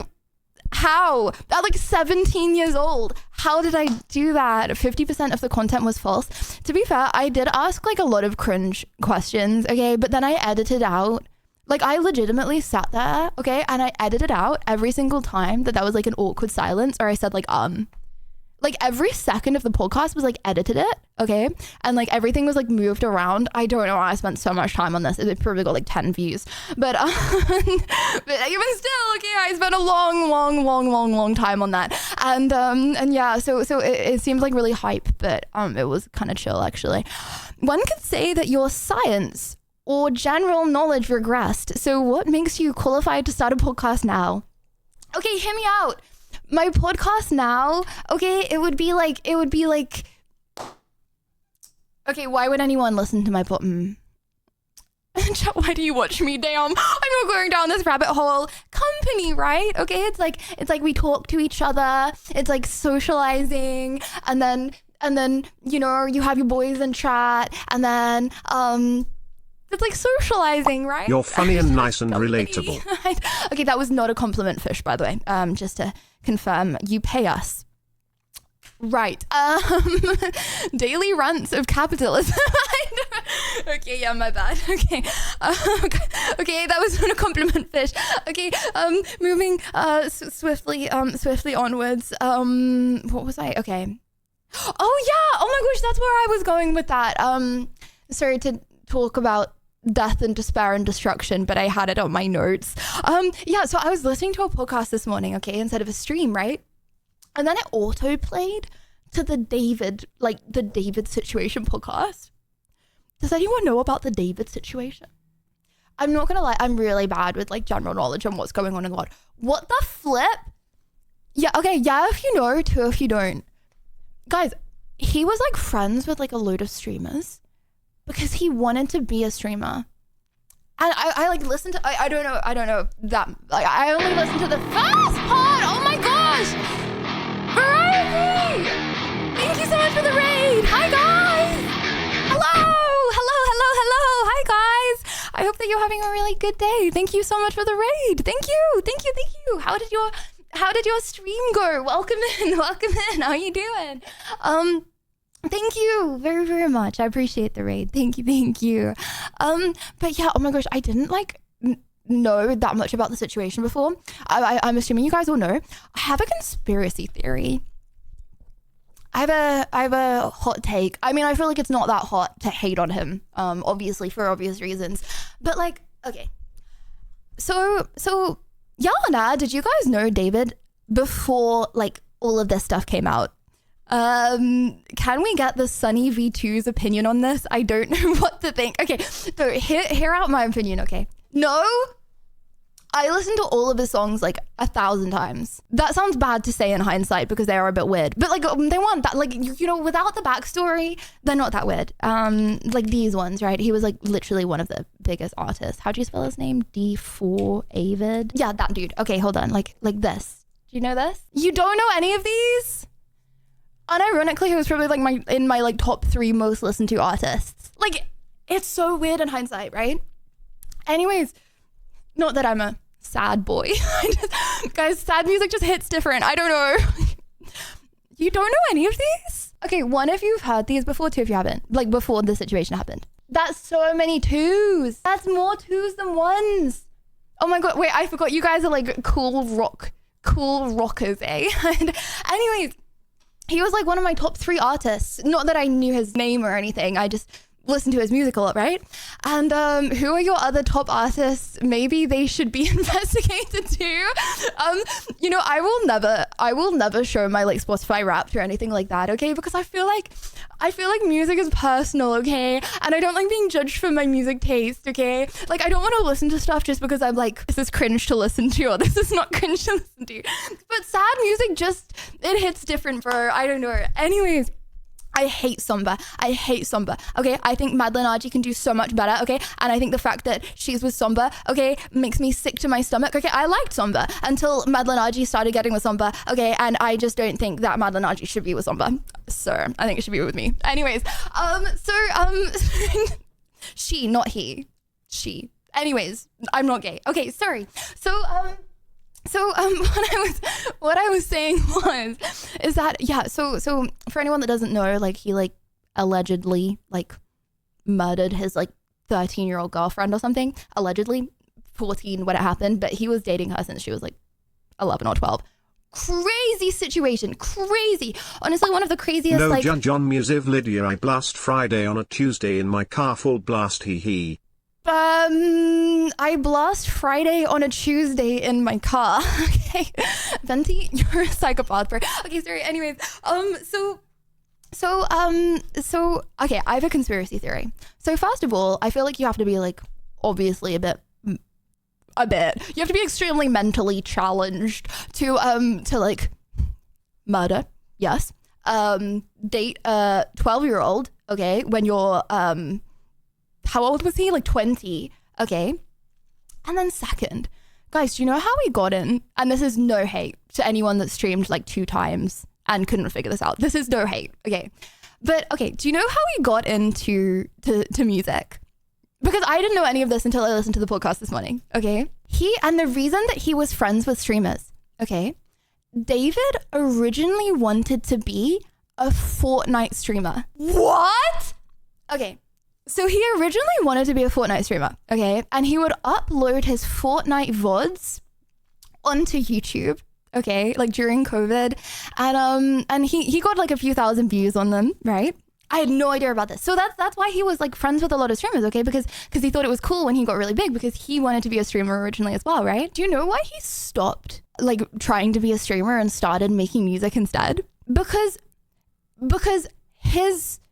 how? At like 17 years old. How did I do that? 50% of the content was false. To be fair, I did ask like a lot of cringe questions, okay, but then I edited out. Like, I legitimately sat there, okay, and I edited out every single time that was like an awkward silence, or I said like every second of the podcast was like edited it, okay, and like everything was like moved around. I don't know why I spent so much time on this. It probably got like 10 views, but but even still, okay, I spent a long time on that, and yeah, so it seems like really hype, but it was kind of chill actually. One could say that your science or general knowledge regressed. So what makes you qualified to start a podcast now? Okay, hear me out. My podcast now, okay, it would be like, okay, why would anyone listen to my why do you watch me? Damn, I'm not going down this rabbit hole. Company, right? Okay, it's like we talk to each other. It's like socializing, and then you know, you have your boys in chat, and then it's like socializing, right? You're funny and nice and relatable. Okay, that was not a compliment, Fish, by the way. Just to confirm, you pay us. Right. Daily rants of capitalism. Okay, yeah, my bad. Okay. Okay, that was not a compliment, Fish. Okay, moving swiftly onwards. What was I? Okay. Oh yeah. Oh my gosh, that's where I was going with that. Sorry to talk about death and despair and destruction, but I had it on my notes. Yeah, so I was listening to a podcast this morning, okay, instead of a stream, right? And then it auto played to the David situation podcast. Does anyone know about the David situation? I'm not gonna lie, I'm really bad with like general knowledge on what's going on in the world. What the flip? Yeah, okay, yeah, if you know, too, if you don't. Guys, he was like friends with like a load of streamers because he wanted to be a streamer. And I like listened to, I don't know that, like I only listened to the first part. Oh my gosh. Variety! Thank you so much for the raid. Hi guys. Hello. Hi guys. I hope that you're having a really good day. Thank you so much for the raid. Thank you. How did your stream go? Welcome in. How are you doing? Thank you very, very much. I appreciate the raid. Thank you. But yeah, oh my gosh, I didn't like know that much about the situation before. I'm assuming you guys all know. I have a conspiracy theory. I have a hot take. I mean, I feel like it's not that hot to hate on him, obviously for obvious reasons. But like, okay. So Yana, did you guys know David before like all of this stuff came out? Can we get the Sunny V2's opinion on this? I don't know what to think. Okay, so hear out my opinion, okay? No, I listened to all of his songs like 1,000 times. That sounds bad to say in hindsight because they are a bit weird, but like they weren't that, like, you know, without the backstory, they're not that weird. Like these ones, right? He was like literally one of the biggest artists. How do you spell his name? D4 Avid? Yeah, that dude. Okay, hold on. Like this. Do you know this? You don't know any of these? Unironically, he was probably like in my like top 3 most listened to artists. Like, it's so weird in hindsight, right? Anyways, not that I'm a sad boy. Guys, sad music just hits different. I don't know. You don't know any of these? Okay, 1 if you've heard these before, 2 if you haven't. Like before the situation happened. That's so many 2s. That's more 2s than 1s. Oh my God, wait, I forgot you guys are like cool rockers, eh? Anyways, he was like one of my top 3 artists. Not that I knew his name or anything. I just listened to his music a lot, right? And who are your other top artists? Maybe they should be investigated too. You know, I will never show my like Spotify Wrapped or anything like that, okay? Because I feel like music is personal, okay? And I don't like being judged for my music taste, okay? Like, I don't want to listen to stuff just because I'm like, this is cringe to listen to or this is not cringe to listen to. But sad music just, it hits different, bro. I don't know. Anyways, I hate Somba. Okay, I think Madeline Argy can do so much better, okay? And I think the fact that she's with Somba, okay, makes me sick to my stomach. Okay, I liked Somba until Madeline Argy started getting with Somba, okay? And I just don't think that Madeline Argy should be with Somba. So I think it should be with me. Anyways, she, not he. She. Anyways, I'm not gay. Okay, sorry. So what I was saying is that, yeah, so for anyone that doesn't know, like, he like allegedly like murdered his like 13-year-old girlfriend or something, allegedly 14 when it happened, but he was dating her since she was like 11 or 12. Crazy situation, crazy. Honestly, one of the craziest. No, like John Musiv Lydia, I blast Friday on a Tuesday in my car, full blast, hee. I blast Friday on a Tuesday in my car. Okay, Venti, you're a psychopath, bro. Okay, sorry. Anyways, so okay, I have a conspiracy theory. So first of all, I feel like you have to be like obviously a bit a bit. You have to be extremely mentally challenged to like murder. Yes. Date a 12-year-old. Okay. When you're, how old was he? Like 20. Okay. And then second, guys, do you know how he got in? And this is no hate to anyone that streamed like 2 times and couldn't figure this out. This is no hate. Okay. But okay, do you know how he got into to music? Because I didn't know any of this until I listened to the podcast this morning. Okay. And the reason that he was friends with streamers. Okay. David originally wanted to be a Fortnite streamer. What? Okay. So he originally wanted to be a Fortnite streamer, okay? And he would upload his Fortnite VODs onto YouTube, okay? Like during COVID. And he got like a few thousand views on them, right? I had no idea about this. So that's why he was like friends with a lot of streamers, okay? Because he thought it was cool when he got really big because he wanted to be a streamer originally as well, right? Do you know why he stopped like trying to be a streamer and started making music instead? Because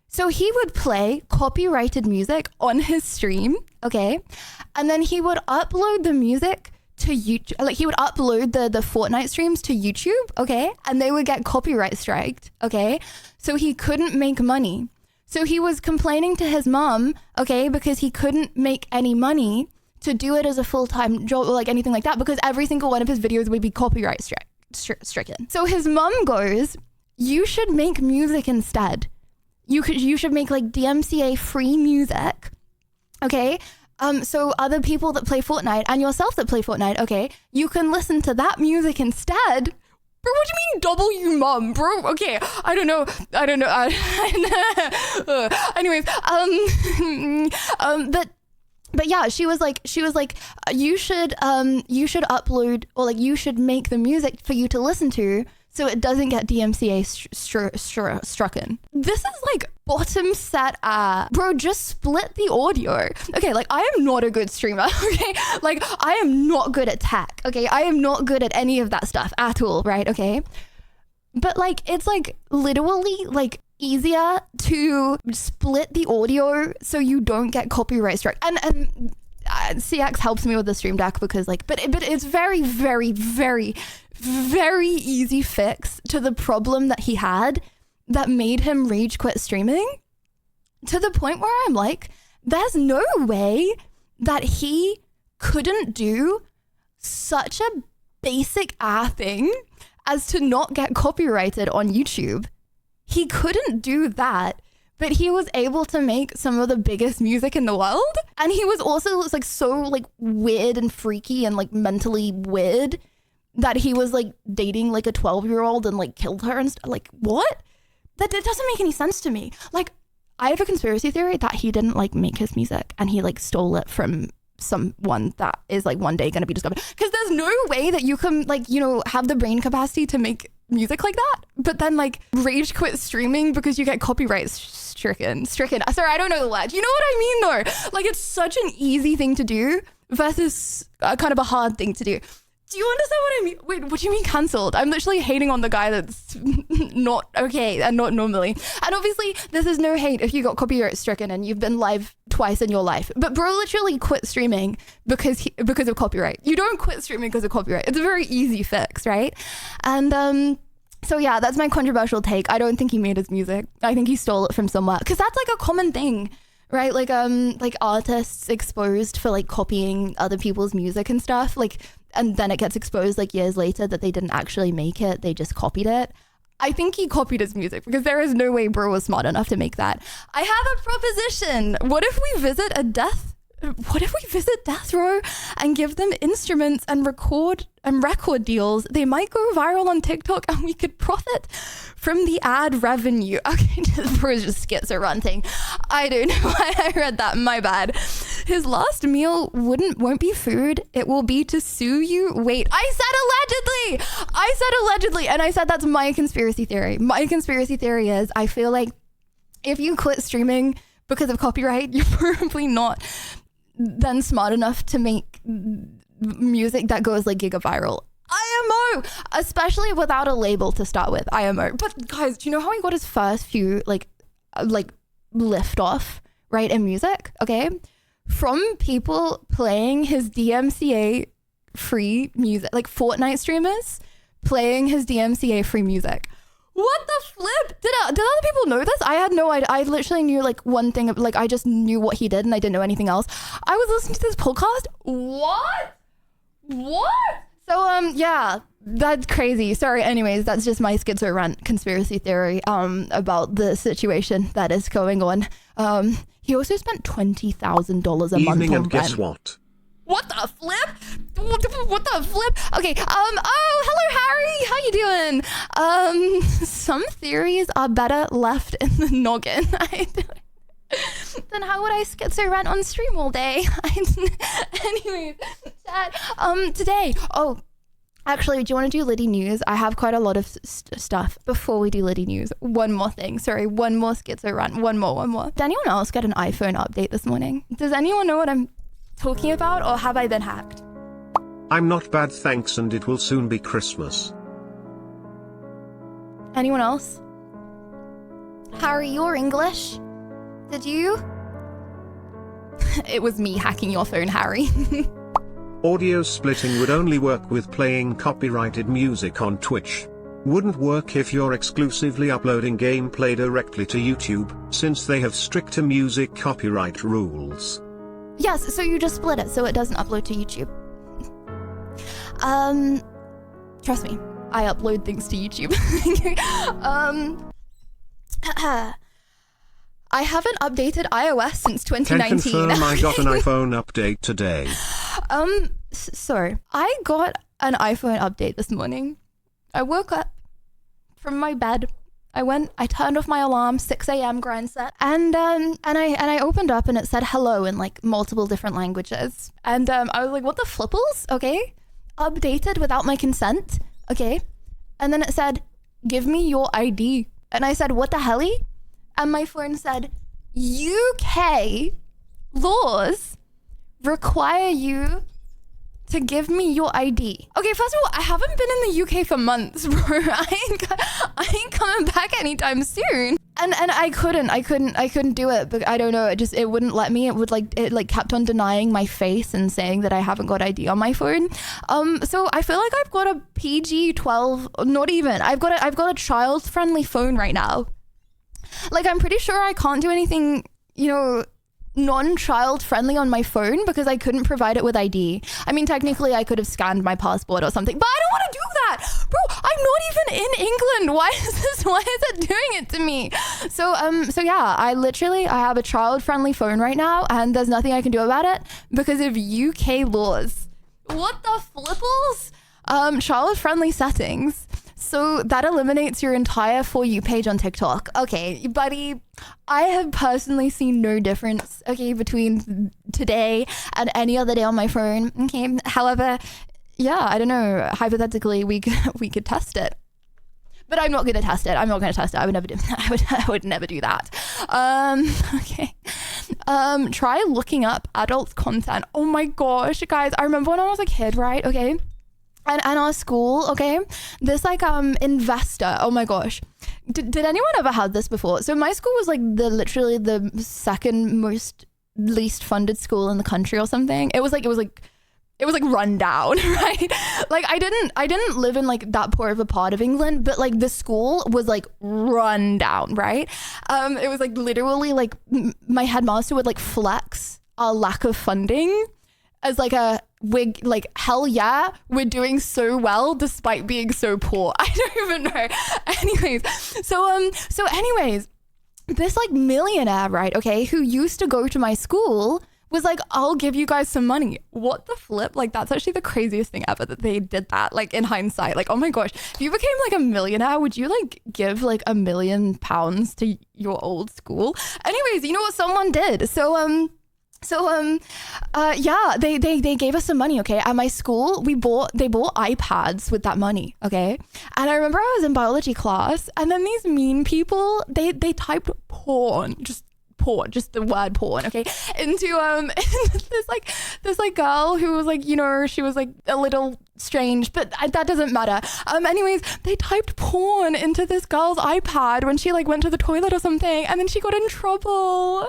so he would play copyrighted music on his stream, okay? And then he would upload the music to YouTube. Like he would upload the Fortnite streams to YouTube, okay? And they would get copyright striked, okay? So he couldn't make money. So he was complaining to his mom, okay? Because he couldn't make any money to do it as a full-time job or like anything like that because every single one of his videos would be copyright stricken. So his mom goes, you should make music instead. You should make like DMCA free music, okay? So other people that play Fortnite and yourself that play Fortnite, okay, you can listen to that music instead. Bro, what do you mean W mom, bro? Okay, I don't know. Anyways, but yeah, she was like, you should upload or like you should make the music for you to listen to so it doesn't get DMCA strucken. This is like bottom set bro, just split the audio. Okay, like I am not a good streamer, okay? Like I am not good at tech, okay? I am not good at any of that stuff at all, right? Okay? But like, it's like literally like easier to split the audio so you don't get copyright strike. And CX helps me with the stream deck because like, but it's very, very, very, very easy fix to the problem that he had that made him rage quit streaming to the point where I'm like, there's no way that he couldn't do such a basic thing as to not get copyrighted on YouTube. He couldn't do that, but he was able to make some of the biggest music in the world. And he was also like so like weird and freaky and like mentally weird that he was like dating like a 12-year-old and like killed her and stuff. Like what? That doesn't make any sense to me. Like I have a conspiracy theory that he didn't like make his music and he like stole it from someone that is like one day going to be discovered. Because there's no way that you can like, you know, have the brain capacity to make music like that, but then like rage quit streaming because you get copyright stricken. Sorry, I don't know the word. You know what I mean though? Like it's such an easy thing to do versus kind of a hard thing to do. Do you understand what I mean? Wait, what do you mean cancelled? I'm literally hating on the guy that's not okay and not normally. And obviously this is no hate if you got copyright stricken and you've been live twice in your life. But bro literally quit streaming because of copyright. You don't quit streaming because of copyright. It's a very easy fix, right? And so yeah, that's my controversial take. I don't think he made his music. I think he stole it from somewhere. Because that's like a common thing, right? Like artists exposed for like copying other people's music and stuff. Like, and then it gets exposed like years later that they didn't actually make it. They just copied it. I think he copied his music because there is no way bro was smart enough to make that. I have a proposition. What if we visit death row and give them instruments and record deals? They might go viral on TikTok and we could profit from the ad revenue. Okay, bro's just schizo-ranting. I don't know why I read that, my bad. His last meal won't be food. It will be to sue you. Wait, I said allegedly, and I said that's my conspiracy theory. My conspiracy theory is I feel like if you quit streaming because of copyright, you're probably not then smart enough to make music that goes like giga viral. IMO, especially without a label to start with. IMO. But guys, do you know how he got his first few like lift off, right, in music? Okay, from people playing his DMCA free music, like Fortnite streamers playing his DMCA free music. What the flip? Did other people know this? I had no idea. I literally knew like one thing, like I just knew what he did and I didn't know anything else. I was listening to this podcast. What? So yeah, that's crazy. Sorry. Anyways, that's just my schizo rant conspiracy theory about the situation that is going on. He also spent $20,000 a month on and rent. Guess what? What the flip? What the flip? Okay. Oh, hello, Harry. How you doing? Some theories are better left in the noggin. Then how would I schizo rant on stream all day? Anyways, chat. Today. Oh, actually, do you want to do Liddy news? I have quite a lot of stuff. Before we do Liddy news, one more thing. Sorry, one more schizo rant. One more. Did anyone else get an iPhone update this morning? Does anyone know what I'm talking about, or have I been hacked? I'm not bad, thanks, and it will soon be Christmas. Anyone else? Harry, you're English. Did you? It was me hacking your phone, Harry. Audio splitting would only work with playing copyrighted music on Twitch. Wouldn't work if you're exclusively uploading gameplay directly to YouTube, since they have stricter music copyright rules. Yes, so you just split it so it doesn't upload to YouTube. Trust me, I upload things to YouTube. I haven't updated iOS since 2019. Can confirm I got an iPhone update today. So I got an iPhone update this morning. I woke up from my bed. I turned off my alarm, 6 a.m. grind set, and I opened up and it said hello in like multiple different languages. And I was like, what the flipples? Okay. Updated without my consent. Okay. And then it said, give me your ID. And I said, what the helly? And my phone said, UK laws require you to give me your ID. Okay, first of all, I haven't been in the UK for months, bro. I ain't coming back anytime soon. And I couldn't do it, but I don't know, it wouldn't let me. It kept on denying my face and saying that I haven't got ID on my phone. So I feel like I've got a PG-12, not even. I've got a child-friendly phone right now. Like, I'm pretty sure I can't do anything, non-child friendly on my phone because I couldn't provide it with ID. I mean, technically I could have scanned my passport or something, but I don't want to do that. Bro, I'm not even in England. Why is it doing it to me? So yeah, I have a child-friendly phone right now and there's nothing I can do about it because of UK laws. What the flipples? Child-friendly settings. So that eliminates your entire For You page on TikTok. Okay, buddy, I have personally seen no difference, okay, between today and any other day on my phone. Okay, however, yeah, I don't know, hypothetically, we could test it. But I'm not going to test it. I would never do I would never do that. Okay. Try looking up adult content. Oh my gosh, guys, I remember when I was a kid, right? Okay. And our school, okay, this investor, oh my gosh. Did anyone ever have this before? So my school was like literally the second most least funded school in the country or something. It was like run down, right? Like I didn't live in like that poor of a part of England, but like the school was like run down, right? It was like literally like my headmaster would like flex our lack of funding as like hell yeah, we're doing so well despite being so poor. I don't even know. Anyways, so anyways, this like millionaire, right? Okay, who used to go to my school was like, I'll give you guys some money. What the flip? Like that's actually the craziest thing ever that they did that. Like in hindsight, like, oh my gosh, if you became like a millionaire, would you like give like £1 million to your old school? Anyways, you know what someone did? Yeah, they gave us some money, okay? At my school, they bought iPads with that money, okay? And I remember I was in biology class, and then these mean people, they typed porn, just the word porn, okay, into this girl who was like, she was like a little strange, but that doesn't matter. Anyways, they typed porn into this girl's iPad when she like went to the toilet or something, and then she got in trouble.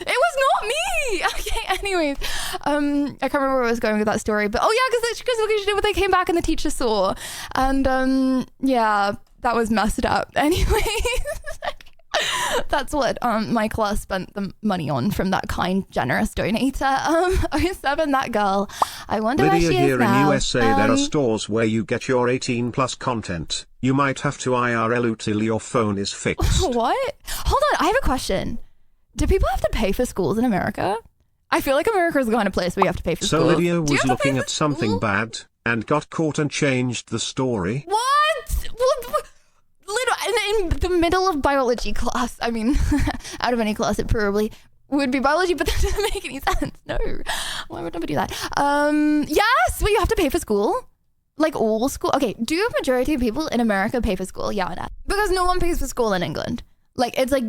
It was not me. Okay, anyways. I can't remember where I was going with that story, but because they came back and the teacher saw. And yeah, that was messed up. Anyways. That's what my class spent the money on from that kind, generous donator. 07, that girl. I wonder Lydia, where she is here now. in USA there are stores where you get your 18 plus content. You might have to IRL till your phone is fixed. What? Hold on, I have a question. Do people have to pay for schools in America? I feel like America is the kind of place where you have to pay for So schools. Lydia was looking at something bad and got caught and changed the story. What? In the middle of biology class. I mean, out of any class, it probably would be biology, but that doesn't make any sense. No. Why would nobody do that? Yes, well, you have to pay for school. Like all school. Okay, do a majority of people in America pay for school? Yeah or no? Because no one pays for school in England. Like, it's like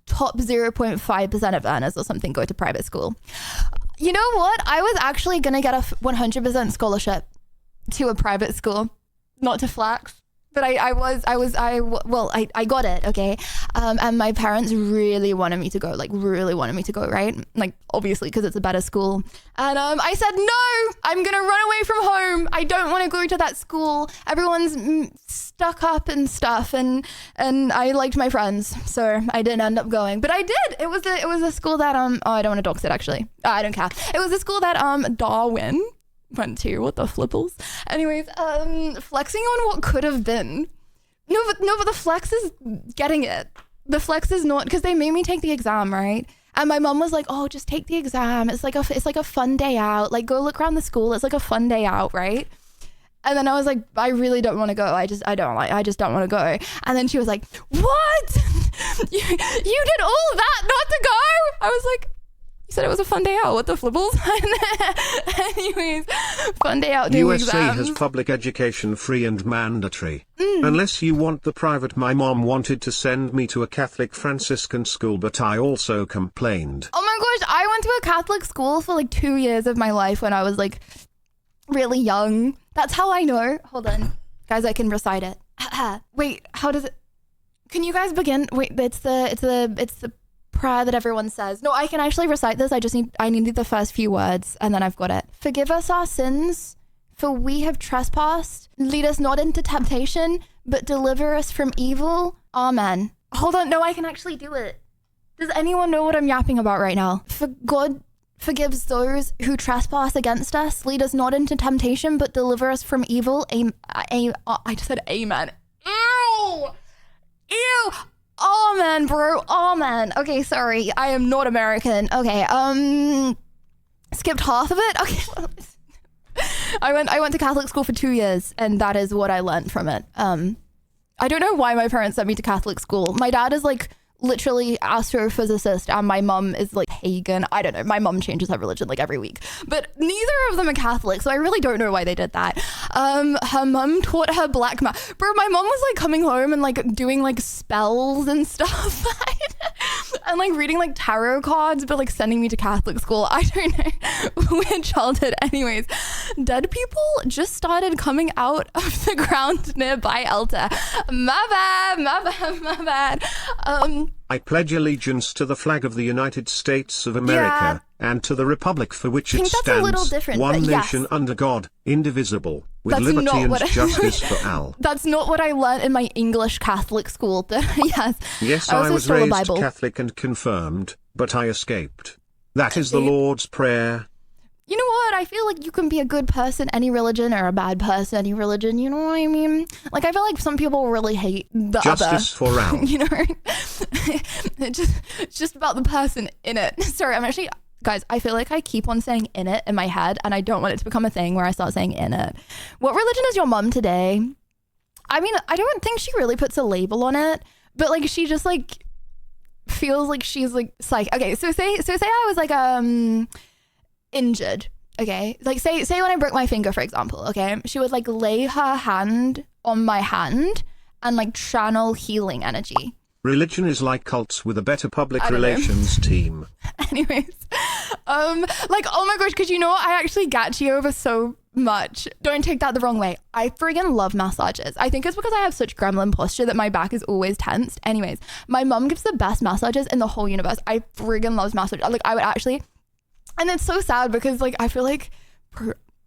top 0.5% of earners or something go to private school. You know what? I was actually going to get a 100% scholarship to a private school, not to Flax. But I got it, okay? And my parents really wanted me to go, right? Like, obviously, because it's a better school. And I said, no, I'm going to run away from home. I don't want to go to that school. Everyone's stuck up and stuff. And I liked my friends, so I didn't end up going. But I did. It was a school that, oh, I don't want to dox it, actually. I don't care. It was a school that Darwin went to. What the flipples? Anyways, flexing on what could have been. No, but the flex is getting it. The flex is not, because they made me take the exam, right? And my mom was like, oh, just take the exam. It's like a fun day out. Like, go look around the school. It's like a fun day out, right? And then I was like, I really don't want to go. I just don't want to go. And then she was like, what? you did all that not to go? I was like, you said it was a fun day out. What the flibbles? Anyways, fun day out doing USA exams. has public education free and mandatory. Unless you want the private. My mom wanted to send me to a Catholic Franciscan school, but I also complained. Oh my gosh, I went to a Catholic school for like 2 years of my life when I was like really young. That's how I know. Hold on. Guys, I can recite it. Wait, how does it? Can you guys begin? Wait, it's the prayer that everyone says. No, I can actually recite this. I need the first few words and then I've got it. Forgive us our sins, for we have trespassed. Lead us not into temptation, but deliver us from evil. Amen. Hold on, no, I can actually do it. Does anyone know what I'm yapping about right now? For God forgives those who trespass against us. Lead us not into temptation, but deliver us from evil. I just said amen. Ew! Ew! Amen, bro. Amen. Okay, sorry. I am not American. Okay, skipped half of it. Okay. I went to Catholic school for 2 years, and that is what I learned from it. I don't know why my parents sent me to Catholic school. My dad is like literally astrophysicist, and my mum is like pagan. I don't know. My mum changes her religion like every week, but neither of them are Catholic, so I really don't know why they did that. Her mum taught her black magic. Bro, my mum was like coming home and like doing like spells and stuff and like reading like tarot cards, but like sending me to Catholic school. I don't know. Weird childhood. Anyways, dead people just started coming out of the ground nearby Elta. My bad. I pledge allegiance to the flag of the United States of America, and to the republic for which it that's a little stands, different, one but yes. nation under God, indivisible, with That's liberty not and what I- justice for all. That's not what I learned in my English Catholic school, but yes. Yes, I I also was stole a raised Bible. Catholic and confirmed, but I escaped. That is the Lord's Prayer. You know what? I feel like you can be a good person, any religion, or a bad person, any religion. You know what I mean? Like, I feel like some people really hate the Justice other. for all. You know? It's just about the person in it. Sorry, I'm actually... Guys, I feel like I keep on saying in it in my head, and I don't want it to become a thing where I start saying in it. What religion is your mum today? I mean, I don't think she really puts a label on it, but like she just like feels like she's like psych. Okay, so say I was like injured. Okay, like say when I broke my finger, for example. Okay, she would like lay her hand on my hand and like channel healing energy. Religion is like cults with a better public I don't know. relations team. Anyways, like, oh my gosh, because you know what? I actually got you over so much. Don't take that the wrong way. I friggin' love massages. I think it's because I have such gremlin posture that my back is always tensed. Anyways, my mum gives the best massages in the whole universe. I friggin' love massages. Like I would actually, and it's so sad because like I feel like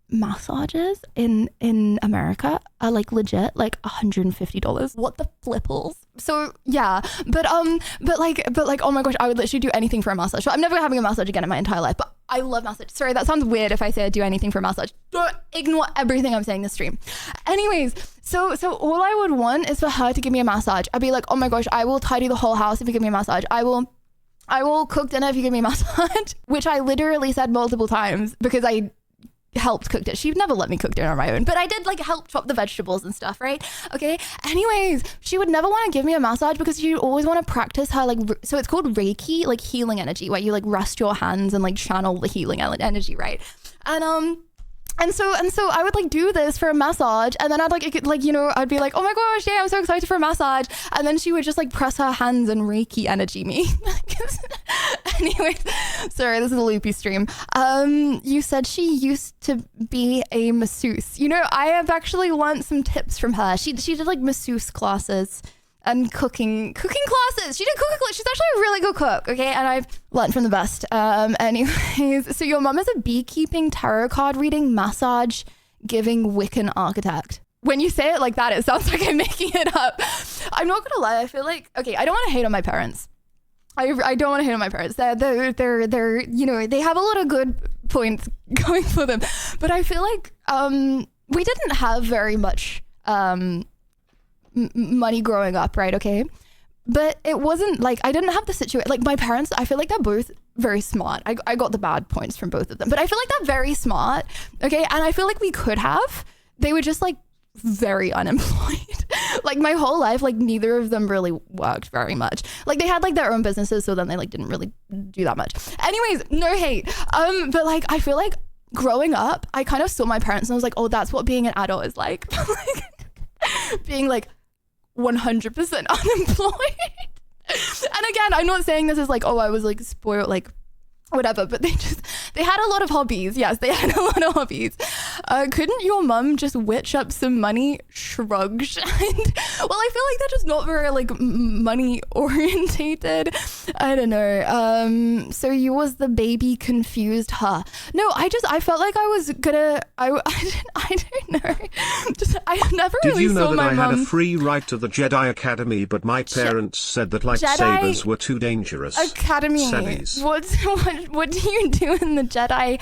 massages in America are like legit like $150. What the flipples? So yeah, but like oh my gosh, I would literally do anything for a massage. So I'm never having a massage again in my entire life, but I love massage. Sorry, that sounds weird if I say I do anything for a massage. Don't ignore everything I'm saying this stream. Anyways, so all I would want is for her to give me a massage. I'd be like, oh my gosh, I will tidy the whole house if you give me a massage. I will cook dinner if you give me a massage, which I literally said multiple times because I helped cook it. She'd never let me cook dinner on my own, but I did like help chop the vegetables and stuff, right? Okay. Anyways, she would never want to give me a massage because she always want to practice her like, so it's called Reiki, like healing energy, where you like rest your hands and like channel the healing energy, right? And so I would like do this for a massage, and then I'd I'd be like, oh my gosh, yeah, I'm so excited for a massage. And then she would just like press her hands and Reiki energy me. Anyways, sorry, this is a loopy stream. You said she used to be a masseuse. You know, I have actually learned some tips from her. She did like masseuse classes and cooking classes. She did cooking classes. She's actually a really good cook, okay? And I've learned from the best. Anyways, so your mom is a beekeeping, tarot card reading, massage giving Wiccan architect. When you say it like that, it sounds like I'm making it up. I'm not gonna lie, I feel like, okay, I don't want to hate on my parents. I don't want to hate on my parents. They're you know, they have a lot of good points going for them. But I feel like we didn't have very much money growing up, right? Okay. But it wasn't like, I didn't have the situation, like my parents, I feel like they're both very smart. I got the bad points from both of them, but I feel like they're very smart. Okay. And I feel like we could have, they were just like very unemployed. Like my whole life, like neither of them really worked very much. Like they had like their own businesses, so then they like didn't really do that much. Anyways, no hate. But like I feel like growing up, I kind of saw my parents and I was like, oh, that's what being an adult is like. Like being like 100% unemployed. And again, I'm not saying this is like, oh, I was like spoiled, like whatever, but they had a lot of hobbies. Yes, they had a lot of hobbies. Couldn't your mum just witch up some money? Shrugged. Well, I feel like they're just not very like money orientated. I don't know. So you was the baby confused her. No, I felt like I was gonna, I don't know. I never Did really you know saw that my I had mum. a free ride to the Jedi Academy, but my parents said that lightsabers were too dangerous? Academy. Sebbies. What do you do in the Jedi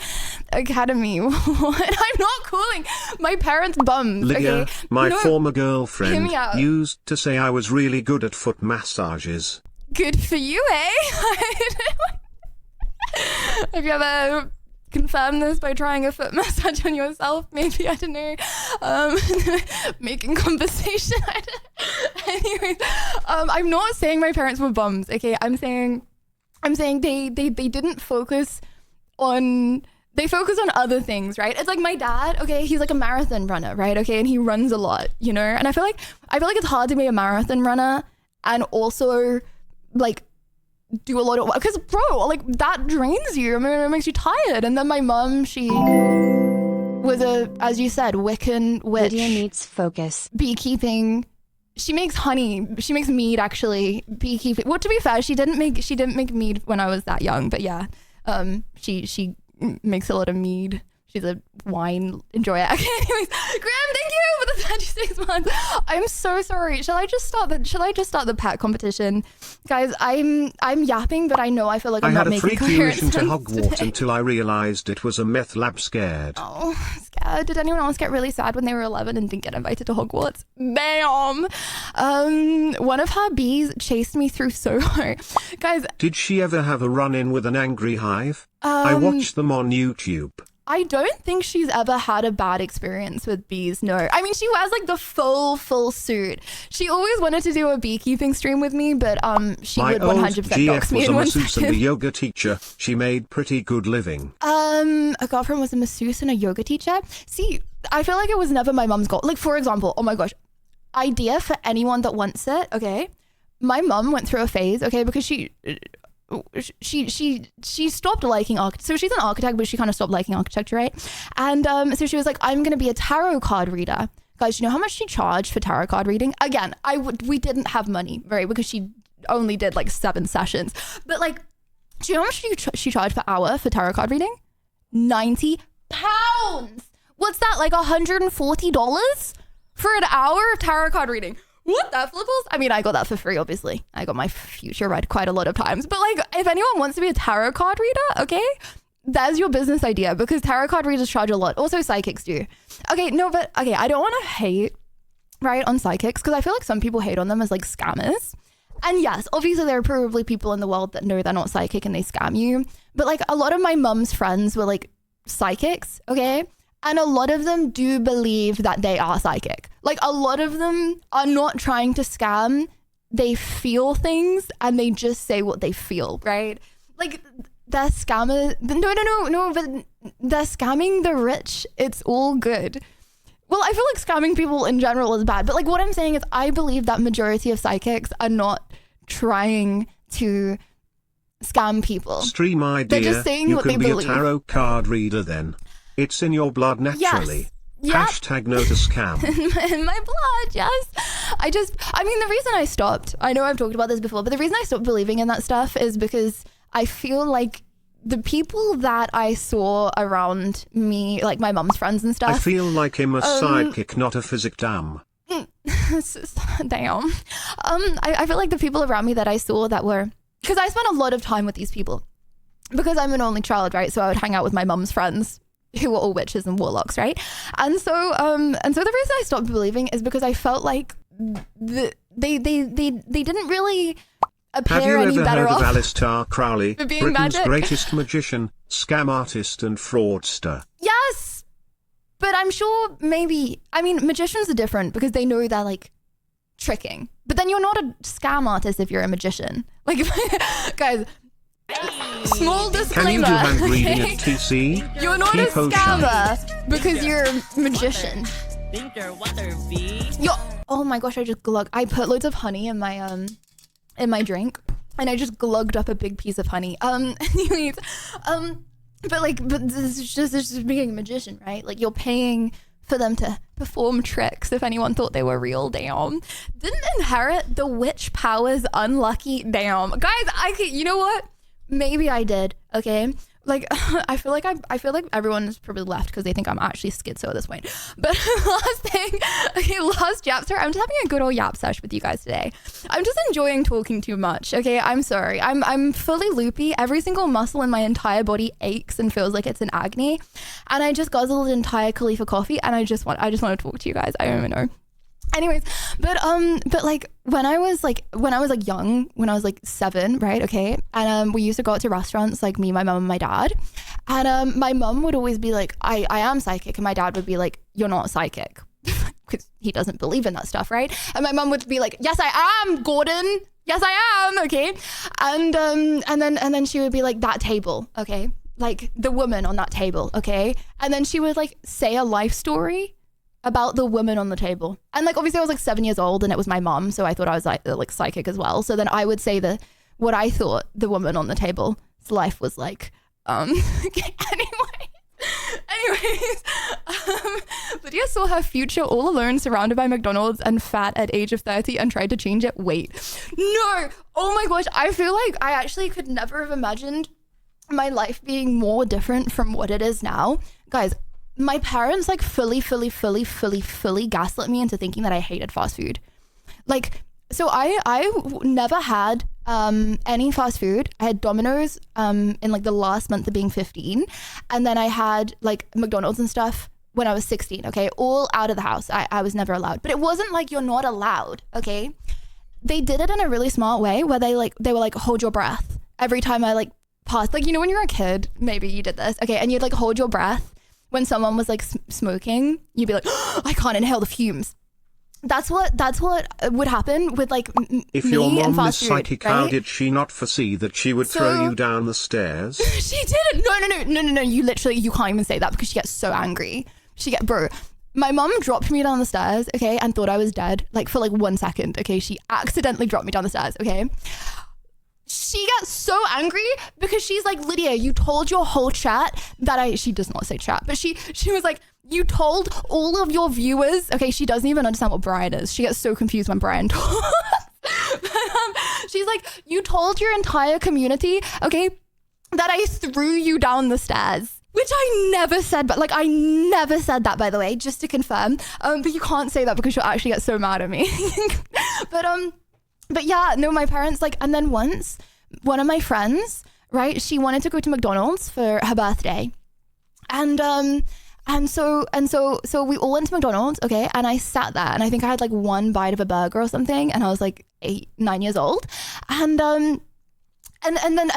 Academy? What? I'm not calling my parents bums. Lydia, okay? my No, former hear girlfriend, me out. used to say I was really good at foot massages. Good for you, eh? Have you ever confirmed this by trying a foot massage on yourself? Maybe, I don't know. Making conversation. Anyways, I'm not saying my parents were bums. Okay, I'm saying they didn't focus on, they focus on other things, right? It's like my dad, okay, he's like a marathon runner, right? Okay, and he runs a lot, you know? And I feel like it's hard to be a marathon runner and also like do a lot of work, because bro, like that drains you. I mean, it makes you tired. And then my mom, she was a, as you said, Wiccan witch. Lydia needs focus. Beekeeping. She makes honey. She makes mead, actually. Beekeeping. Well, to be fair, she didn't make mead when I was that young, but yeah, she makes a lot of mead. She's a wine enjoyer. Anyways, Graham, thank you for the 36 months. I'm so sorry. Shall I just start the pat competition? Guys, I'm yapping, but I know I feel like I'm not making I had a coherent freak into sense Hogwarts today. until I realized it was a meth lab. Scared. Oh, scared. Did anyone else get really sad when they were 11 and didn't get invited to Hogwarts? Bam! One of her bees chased me through Soho. Guys, Did she ever have a run-in with an angry hive? I watched them on YouTube. I don't think she's ever had a bad experience with bees, no. I mean, she wears like the full suit. She always wanted to do a beekeeping stream with me, but she My would old 100% dox GF me was a in 1 masseuse and a second. yoga teacher. She made pretty good living. A girlfriend was a masseuse and a yoga teacher. See, I feel like it was never my mum's goal. Like, for example, oh my gosh, idea for anyone that wants it, okay? My mum went through a phase, okay, because she she stopped liking architecture. So she's an architect, but she kind of stopped liking architecture, right? And so she was like, I'm going to be a tarot card reader. Guys, you know how much she charged for tarot card reading? Again, we didn't have money, right? Because she only did like 7 sessions. But like, do you know how much she charged per hour for tarot card reading? £90. What's that? Like $140 for an hour of tarot card reading? What the flipples? I mean, I got that for free, obviously. I got my future read quite a lot of times. But like, if anyone wants to be a tarot card reader, okay, that's your business idea, because tarot card readers charge a lot. Also, psychics do. Okay, no, but okay, I don't want to hate, right, on psychics, because I feel like some people hate on them as like scammers. And yes, obviously there are probably people in the world that know they're not psychic and they scam you. But like, a lot of my mum's friends were like psychics, okay? And a lot of them do believe that they are psychic. Like, a lot of them are not trying to scam. They feel things and they just say what they feel, right? Like, they're scammers. No, but they're scamming the rich. It's all good. Well, I feel like scamming people in general is bad. But like, what I'm saying is, I believe that majority of psychics are not trying to scam people. Stream idea. They're just saying you what they can be believe. a tarot card reader then. It's in your blood naturally. Yes. Yep. Hashtag no to scam. In my blood, yes. I mean, the reason I stopped, I know I've talked about this before, but the reason I stopped believing in that stuff is because I feel like the people that I saw around me, like my mum's friends and stuff. I feel like I'm a sidekick, not a physic dam. Damn. I feel like the people around me that I saw that were, because I spent a lot of time with these people because I'm an only child, right? So I would hang out with my mum's friends who were all witches and warlocks, right? And so the reason I stopped believing is because I felt like they didn't really appear any better off. Have you ever heard of Aleister Crowley, for being Britain's magic? greatest magician, scam artist and fraudster? Yes, but I'm sure maybe, I mean, magicians are different because they know they're like tricking. But then you're not a scam artist if you're a magician. Like, guys, small disclaimer. Can you do hand reading at TC? You're not a Keep scammer because you're a magician. Oh my gosh, I put loads of honey in my drink, and I just glugged up a big piece of honey. Anyways, but this is just being a magician, right? Like, you're paying for them to perform tricks. If anyone thought they were real, damn. Didn't inherit the witch powers, unlucky, damn. Guys, you know what? Maybe I did, okay? Like, I feel like everyone is probably left because they think I'm actually schizo at this point. But last yap, sorry, I'm just having a good old yap sesh with you guys today. I'm just enjoying talking too much, okay? I'm sorry. I'm fully loopy. Every single muscle in my entire body aches and feels like it's in agony. And I just guzzled an entire Khalifa coffee, and I just want to talk to you guys. I don't even know. Anyways, but like when I was young, when I was like 7, right? Okay. And we used to go out to restaurants, like me, my mom and my dad. And my mom would always be like, I am psychic. And my dad would be like, you're not psychic. Because he doesn't believe in that stuff, right? And my mom would be like, yes, I am, Gordon. Yes, I am. Okay. And then she would be like, that table. Okay. Like the woman on that table. Okay. And then she would like say a life story about the woman on the table. And like, obviously I was like 7 years old and it was my mom, so I thought I was like psychic as well. So then I would say what I thought the woman on the table's life was like. Anyways, Lydia saw her future all alone, surrounded by McDonald's and fat at age of 30 and tried to change it. Wait, no, oh my gosh, I feel like I actually could never have imagined my life being more different from what it is now. Guys, my parents like fully gaslit me into thinking that I hated fast food. Like, so I never had any fast food. I had Domino's in like the last month of being 15, and then I had like McDonald's and stuff when I was 16. Okay, all out of the house. I was never allowed. But it wasn't like you're not allowed. Okay, they did it in a really smart way where they were like, hold your breath every time I like passed. Like, you know, when you're a kid, maybe you did this. Okay, and you'd like hold your breath when someone was like smoking. You'd be like, oh, I can't inhale the fumes. That's what would happen with like if me your mom and is fast food, psychic, right? How did she not foresee that she would throw you down the stairs? She didn't. No. You can't even say that because she gets so angry. Bro, my mom dropped me down the stairs, okay, and thought I was dead, like for like 1 second, okay. She accidentally dropped me down the stairs, okay. she got so angry because she's like, Lydia, you told your whole chat that she does not say chat, but she was like, you told all of your viewers, okay, she doesn't even understand what Brian is. She gets so confused when Brian talks. She's like, you told your entire community, okay, that I threw you down the stairs. Which I never said, but like I never said that, by the way, just to confirm. But you can't say that because you'll actually get so mad at me. But yeah, no, my parents like, and then once one of my friends, right, she wanted to go to McDonald's for her birthday. And so we all went to McDonald's, okay, and I sat there and I think I had like one bite of a burger or something, and I was like 9 years old. And then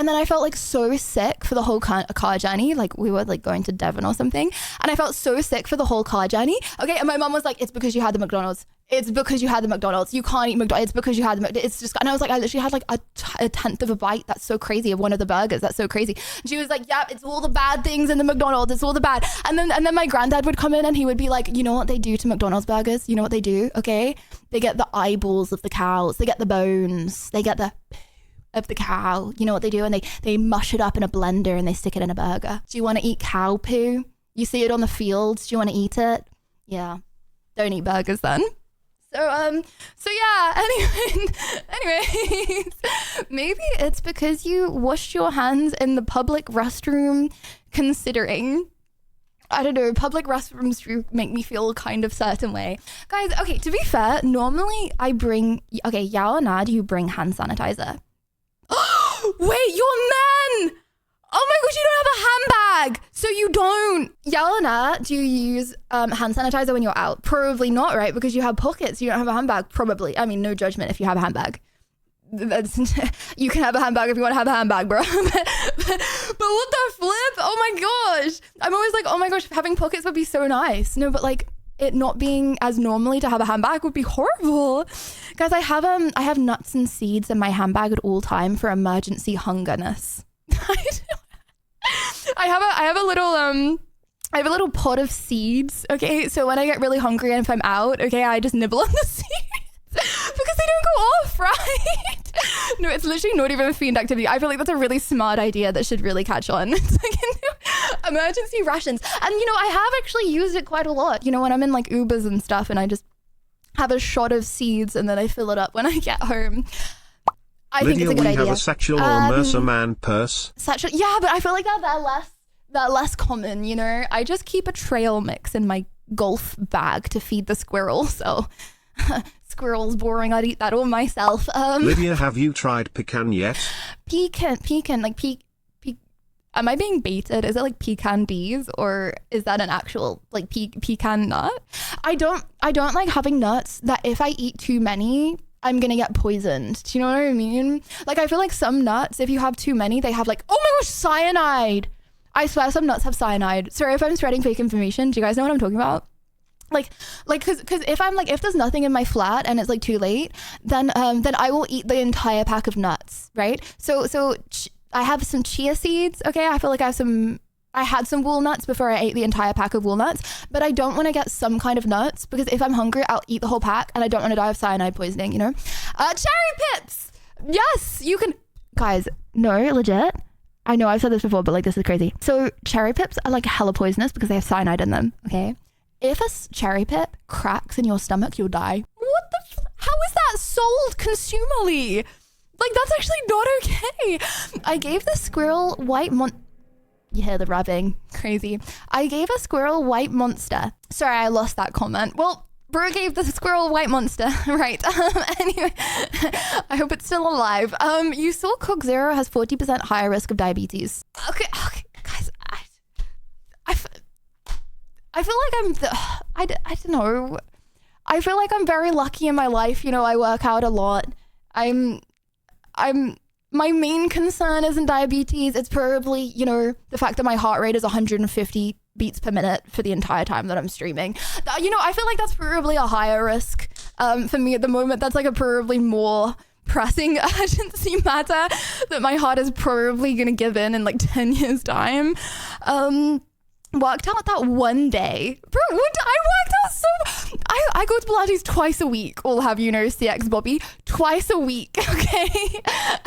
I felt like so sick for the whole car journey. Like we were like going to Devon or something, and I felt so sick for the whole car journey. Okay, and my mom was like, "It's because you had the McDonald's. It's because you had the McDonald's. You can't eat McDonald's. It's because you had the McDonald's." It's just, and I was like, I literally had like a tenth of a bite. That's so crazy, of one of the burgers. That's so crazy. And she was like, "Yeah, it's all the bad things in the McDonald's. It's all the bad." And then my granddad would come in and he would be like, "You know what they do to McDonald's burgers? You know what they do? Okay, they get the eyeballs of the cows. They get the bones. They get the of the cow. You know what they do? And they mush it up in a blender and they stick it in a burger. Do you want to eat cow poo? You see it on the fields. Do you want to eat it? Yeah. Don't eat burgers then." So yeah, anyways, maybe it's because you washed your hands in the public restroom, considering, I don't know, public restrooms do make me feel a kind of certain way. Guys, okay, to be fair, normally I bring, okay, Yao and Nad, you bring hand sanitizer. Wait, you're men! Oh my gosh, you don't have a handbag! So you don't. Yelena, do you use hand sanitizer when you're out? Probably not, right? Because you have pockets, you don't have a handbag. Probably. I mean, no judgment if you have a handbag. You can have a handbag if you want to have a handbag, bro. But what the flip? Oh my gosh. I'm always like, oh my gosh, having pockets would be so nice. No, but like, it not being as normally to have a handbag would be horrible. Guys, I have nuts and seeds in my handbag at all time for emergency hungerness. I have a little pot of seeds, okay? So when I get really hungry and if I'm out, okay, I just nibble on the seeds because they don't go off, right? No, it's literally not even a fiend activity. I feel like that's a really smart idea that should really catch on. It's like emergency rations. And you know, I have actually used it quite a lot. You know, when I'm in like Ubers and stuff and I just have a shot of seeds and then I fill it up when I get home. I Lydia, think it's a good idea. we have a satchel or Mercer man purse. Satchel, yeah, but I feel like they're less common, you know? I just keep a trail mix in my golf bag to feed the squirrels, so squirrel's boring, I'd eat that all myself. Lydia, have you tried pecan yet? Pecan, like am I being baited? Is it like pecan bees or is that an actual like pecan nut? I don't like having nuts that if I eat too many, I'm gonna get poisoned. Do you know what I mean? Like I feel like some nuts, if you have too many, they have like, oh my gosh, cyanide. I swear some nuts have cyanide. Sorry if I'm spreading fake information. Do you guys know what I'm talking about? Like, cause if there's nothing in my flat and it's like too late, then I will eat the entire pack of nuts, right? So I have some chia seeds. Okay. I feel like I had some walnuts before I ate the entire pack of walnuts, but I don't want to get some kind of nuts because if I'm hungry, I'll eat the whole pack and I don't want to die of cyanide poisoning, you know? Cherry pips. Yes, you can. Guys, no, legit. I know I've said this before, but like this is crazy. So cherry pips are like hella poisonous because they have cyanide in them. Okay. If a cherry pip cracks in your stomach, you'll die. What the? How is that sold consumerly? Like that's actually not okay. I gave the squirrel white You hear the rubbing. Crazy. I gave a squirrel white monster. Sorry, I lost that comment. Well, bro gave the squirrel white monster. Right. Anyway, I hope it's still alive. You saw Coke Zero has 40% higher risk of diabetes. Okay, guys. I feel like I don't know. I feel like I'm very lucky in my life. You know, I work out a lot. My main concern isn't diabetes. It's probably, you know, the fact that my heart rate is 150 beats per minute for the entire time that I'm streaming. You know, I feel like that's probably a higher risk for me at the moment. That's like a probably more pressing urgency matter that my heart is probably going to give in like 10 years time. Worked out that one day. Bro, I worked out so... I I go to Pilates twice a week. I'll have you know, CX Bobby, twice a week, okay?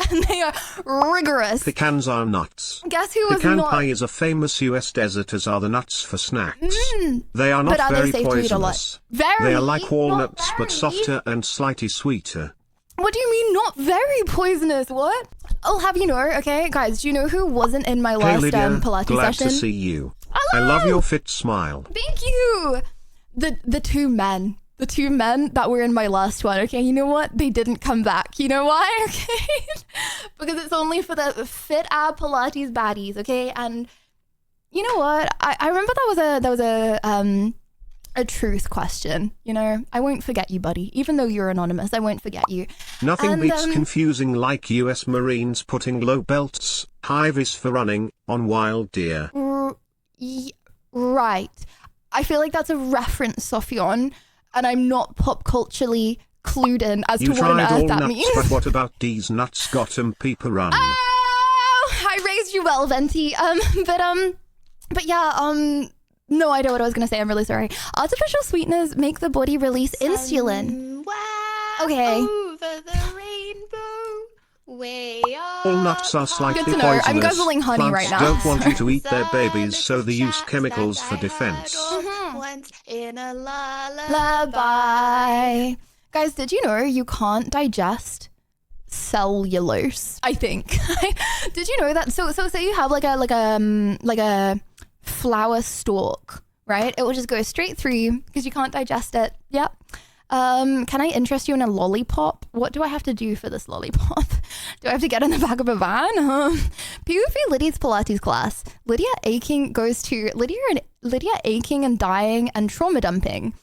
And they are rigorous. Pecans are nuts. Guess who was Pecan not? pie is a famous US dessert, as are the nuts for snacks. They are not But are they very safe to eat a lot? poisonous. Very. They are like not walnuts, but very. softer and slightly sweeter. What do you mean not very poisonous? What? I'll have you know, okay? Guys, do you know who wasn't in my Hey last Lydia, Pilates glad session? to see you. Hello! I love your fit smile. Thank you. The two men that were in my last one, okay, you know what? They didn't come back. You know why? Okay. Because it's only for the fit ab Pilates baddies, okay? And you know what? I remember that was a truth question. You know, I won't forget you, buddy. Even though you're anonymous, I won't forget you. Nothing And, beats confusing like US Marines putting low belts, high vis for running, on wild deer. Right. I feel like that's a reference, Sophion, and I'm not pop culturally clued in as You to what on tried all earth that nuts, means. but what about these nuts got 'em people run? Oh, I raised you well, Venti. But yeah, no idea what I was gonna say. I'm really sorry. Artificial sweeteners make the body release insulin. Okay. Over the rainbow, way up. All nuts are slightly Good to know. poisonous. I'm guzzling honey Plants right now. don't want you to eat their babies, so they use chemicals for defense. Once in a lullaby. Lullaby. Guys, did you know you can't digest cellulose? I think. Did you know that? So say you have like a flower stalk, right? It will just go straight through because you can't digest it. Yep. Can I interest you in a lollipop? What do I have to do for this lollipop? Do I have to get in the back of a van? POV Lydia's Pilates class. Lydia aching and dying and trauma dumping.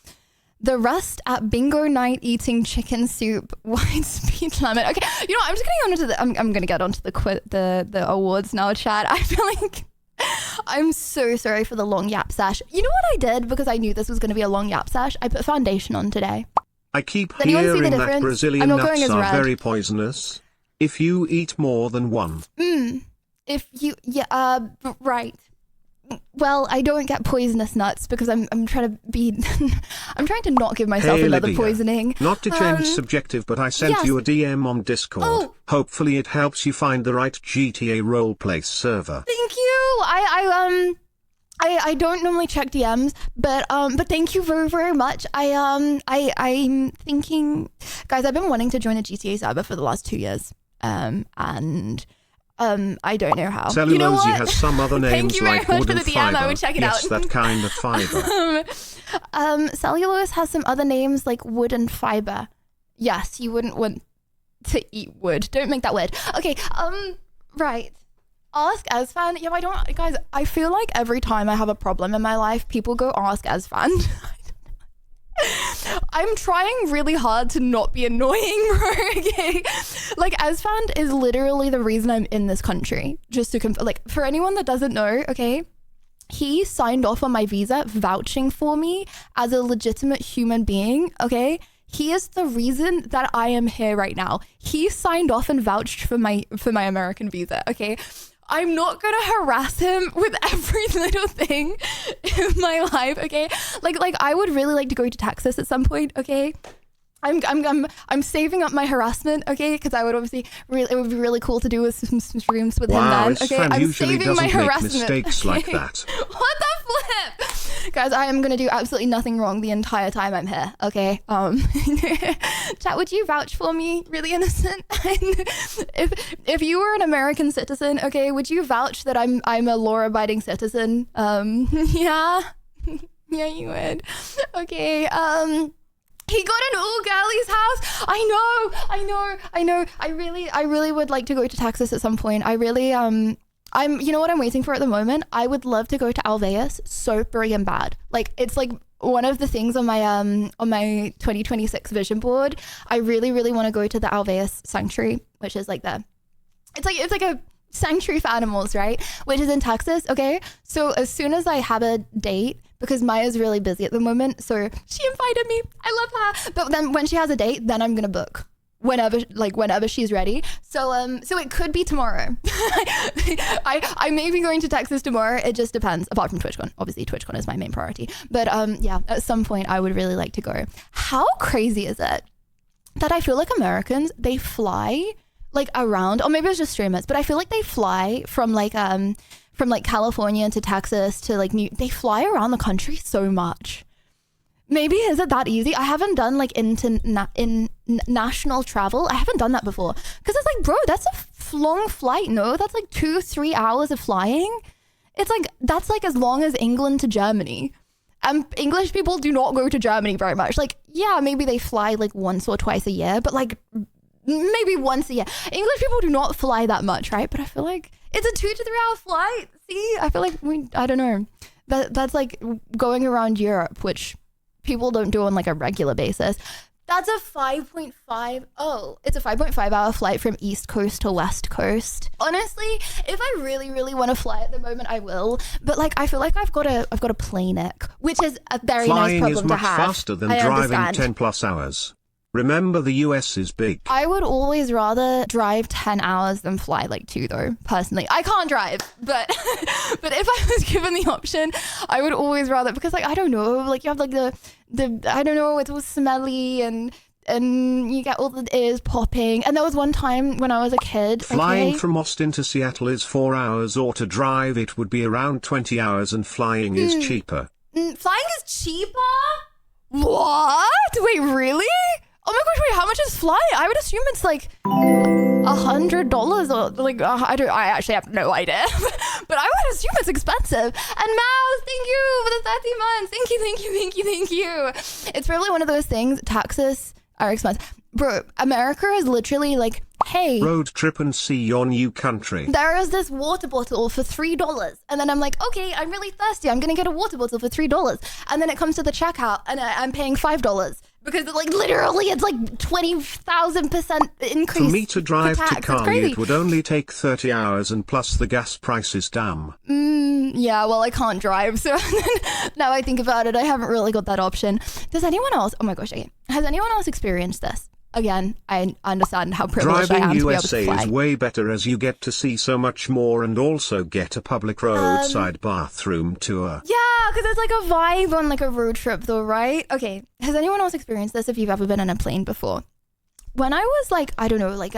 The rest at bingo night eating chicken soup, wide speed lemon. Okay, you know what? I'm just getting onto the. I'm gonna get onto the awards now, chat. I feel like I'm so sorry for the long yap sash. You know what I did because I knew this was gonna be a long yap sash? I put foundation on today. I keep Does anyone see the hearing that difference? Brazilian I'm not going nuts as are red. very poisonous. If you eat more than one. If you right. Well, I don't get poisonous nuts because I'm trying to be I'm trying to not give myself Hey, another Lydia. poisoning. Not to change subjective, but I sent yes. you a DM on Discord. Oh. Hopefully it helps you find the right GTA roleplay server. Thank you. I don't normally check DMs, but thank you very, very much. I'm thinking, guys, I've been wanting to join a GTA server for the last 2 years. I don't know how. Cellulose You know what? has some other Thank names you very like much wood for and the DM. fiber. I would check it Yes, out. that kind of fiber. Cellulose has some other names like wood and fiber. Yes, you wouldn't want to eat wood. Don't make that weird. Okay, right. Ask Asfan. Yeah, I don't, guys, I feel like every time I have a problem in my life, people go ask Asfan. I'm trying really hard to not be annoying, bro, okay? Like, Asfan is literally the reason I'm in this country. Just to like, for anyone that doesn't know, okay? He signed off on my visa, vouching for me as a legitimate human being, okay? He is the reason that I am here right now. He signed off and vouched for my American visa, okay? I'm not gonna harass him with every little thing in my life, okay? Like I would really like to go to Texas at some point, okay? I'm saving up my harassment, okay? Because I would obviously it would be really cool to do with some streams with him then, okay? Wow, I'm usually saving my doesn't make harassment. mistakes okay? like that. What the flip? Guys, I am gonna do absolutely nothing wrong the entire time I'm here, okay? Chat, would you vouch for me? Really innocent? if you were an American citizen, okay, would you vouch that I'm a law-abiding citizen? Yeah. Yeah, you would. Okay, he got an all-girlies house. I know. I really would like to go to Texas at some point. I really, you know what I'm waiting for at the moment? I would love to go to Alveus so friggin' bad. Like, it's like one of the things on my 2026 vision board. I really, really want to go to the Alveus Sanctuary, which is like it's like a sanctuary for animals, right? Which is in Texas, okay? So as soon as I have a date, because Maya's really busy at the moment, so she invited me. I love her. But then when she has a date, then I'm gonna book. whenever she's ready. So so it could be tomorrow. I may be going to Texas tomorrow. It just depends. Apart from TwitchCon, obviously TwitchCon is my main priority. But yeah, at some point I would really like to go. How crazy is it that I feel like Americans, they fly like around, or maybe it's just streamers, but I feel like they fly from like California to Texas to like they fly around the country so much. Maybe is it that easy? I haven't done like international travel. I haven't done that before. Because it's like, bro, that's a long flight, no? That's like 2-3 hours of flying. It's like, that's like as long as England to Germany. English people do not go to Germany very much. Like, yeah, maybe they fly like once or twice a year, but like maybe once a year. English people do not fly that much, right? But I feel like it's a 2 to 3 hour flight. See, I feel like I don't know. That's like going around Europe, which people don't do on like a regular basis. That's a 5.5. Oh, it's a 5.5 hour flight from East Coast to West Coast. Honestly, if I really, really want to fly at the moment, I will. But like, I feel like I've got to plane it, which is a very nice problem to have. Flying is much faster than driving 10 plus hours. Remember, the US is big. I would always rather drive 10 hours than fly like 2 though, personally. I can't drive, but but if I was given the option, I would always rather, because like, I don't know, like you have like the I don't know, it's all smelly and you get all the ears popping. And there was one time when I was a kid. Flying from Austin to Seattle is 4 hours, or to drive it would be around 20 hours, and flying is cheaper. Flying is cheaper? What? Wait, really? Oh my gosh, wait, how much is flying? I would assume it's like $100 or like, I actually have no idea. But I would assume it's expensive. And Mouse, thank you for the 30 months. Thank you. It's probably one of those things, taxes are expensive. Bro, America is literally like, hey. Road trip and see your new country. There is this water bottle for $3. And then I'm like, okay, I'm really thirsty. I'm going to get a water bottle for $3. And then it comes to the checkout and I'm paying $5. Because like literally it's like 20,000% increase. For me to drive to Cali, it would only take 30 hours, and plus the gas prices, damn. Yeah, well, I can't drive, so now I think about it, I haven't really got that option. Does anyone else, oh my gosh, okay, has anyone else experienced this? Again, I understand how privileged I am to be able to fly. Driving USA is way better, as you get to see so much more and also get a public roadside bathroom tour. Yeah, because it's like a vibe on like a road trip though, right? Okay, has anyone else experienced this if you've ever been on a plane before? When I was like, I don't know, like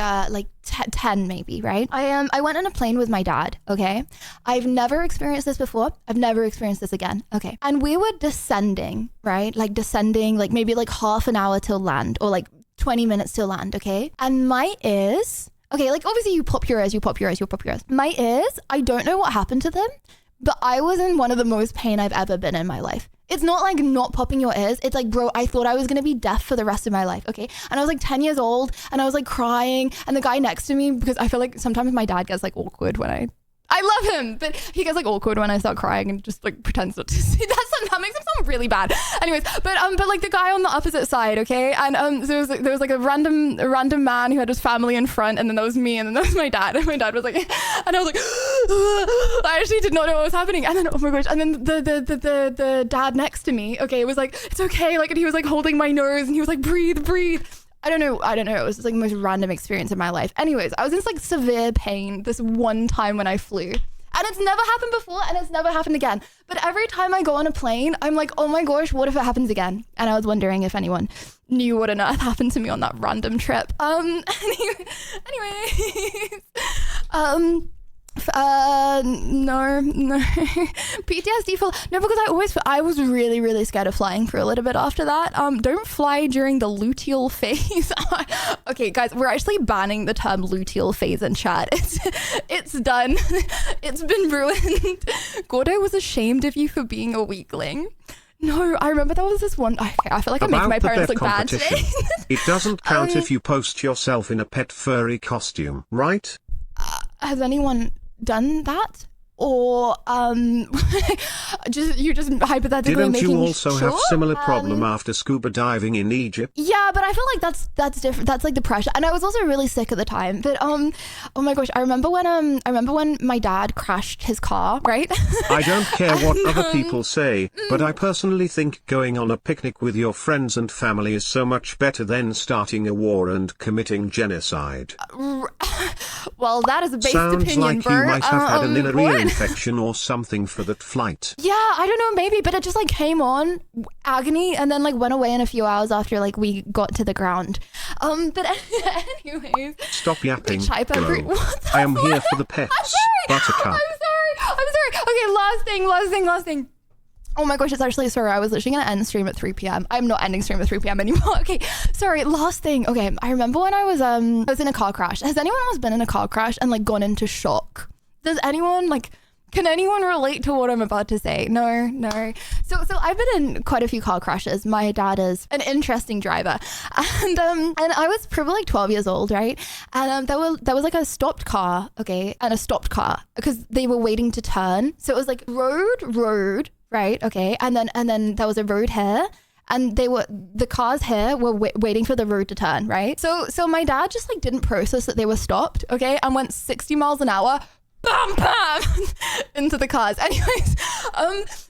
10 maybe, right? I went on a plane with my dad, okay? I've never experienced this before. I've never experienced this again, okay? And we were descending, right? Like descending, like maybe like half an hour till land, or like 20 minutes till land, okay? And my ears, okay, like obviously you pop your ears. My ears, I don't know what happened to them, but I was in one of the most pain I've ever been in my life. It's not like not popping your ears. It's like, bro, I thought I was going to be deaf for the rest of my life, okay? And I was like 10 years old and I was like crying, and the guy next to me, because I feel like sometimes my dad gets like awkward when I love him, but he gets like awkward when I start crying and just like pretends not to see. That makes him sound really bad. Anyways, but like the guy on the opposite side, okay? And so there was like a random man who had his family in front, and then there was me, and then there was my dad. And my dad was like, and I was like, I actually did not know what was happening. And then, oh my gosh, and then the dad next to me, okay, it was like, it's okay, like, and he was like holding my nose, and he was like, breathe. I don't know. It was just like the most random experience in my life. Anyways, I was in like severe pain this one time when I flew. And it's never happened before, and it's never happened again. But every time I go on a plane, I'm like, oh my gosh, what if it happens again? And I was wondering if anyone knew what on earth happened to me on that random trip. Anyways, no PTSD for no, because I was really, really scared of flying for a little bit after that. Don't fly during the luteal phase. Okay, guys, we're actually banning the term luteal phase in chat. It's done. It's been ruined. Gordo was ashamed of you for being a weakling. No, I remember there was this one. I feel like I'm making my parents look bad today. It doesn't count if you post yourself in a pet furry costume, right? Has anyone done that? or just hypothetically Didn't making you also sure? have similar problem after scuba diving in Egypt? Yeah, but I feel like that's different. That's like the pressure, and I was also really sick at the time. But oh my gosh, I remember when my dad crashed his car, right? I don't care what other people say, but I personally think going on a picnic with your friends and family is so much better than starting a war and committing genocide. Well, that is a based Sounds opinion, like Bert. you might have had an inner ear what? infection or something for that flight. Yeah, I don't know, maybe, but it just like came on agony and then like went away in a few hours after like we got to the ground. But anyways. Stop yapping, Chai bro. pepper- I am here for the pets. I'm sorry. Buttercup. I'm sorry. Okay, last thing. Oh my gosh, it's actually, sorry, I was literally gonna end stream at 3 p.m. I'm not ending stream at 3 p.m. anymore. Okay, sorry, last thing. Okay, I remember when I was in a car crash. Has anyone else been in a car crash and like gone into shock? Does anyone can anyone relate to what I'm about to say? No. So I've been in quite a few car crashes. My dad is an interesting driver, and I was probably like 12 years old, right? And there was like a stopped car, okay, and a stopped car because they were waiting to turn. So it was like road, right? Okay, and then there was a road here. And the cars here were waiting for the road to turn, right? So my dad just like didn't process that they were stopped, okay, and went 60 miles an hour. Bam, bam, into the cars. Anyways,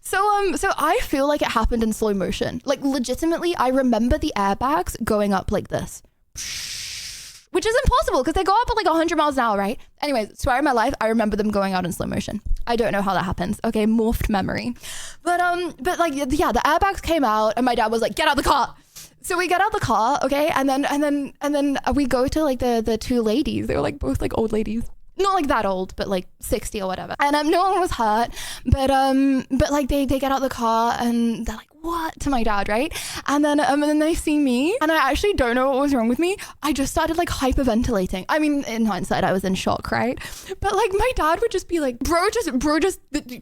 so I feel like it happened in slow motion. Like legitimately, I remember the airbags going up like this, which is impossible because they go up at like 100 miles an hour, right? Anyways, swear on my life, I remember them going out in slow motion. I don't know how that happens. Okay, morphed memory. But like, yeah, the airbags came out and my dad was like, get out the car. So we get out the car, okay? And then we go to like the two ladies. They were like both like old ladies. Not like that old, but like 60 or whatever. And no one was hurt, but like they get out the car and they're like, what, to my dad, right? And then they see me and I actually don't know what was wrong with me. I just started like hyperventilating. I mean, in hindsight, I was in shock, right? But like my dad would just be like, bro just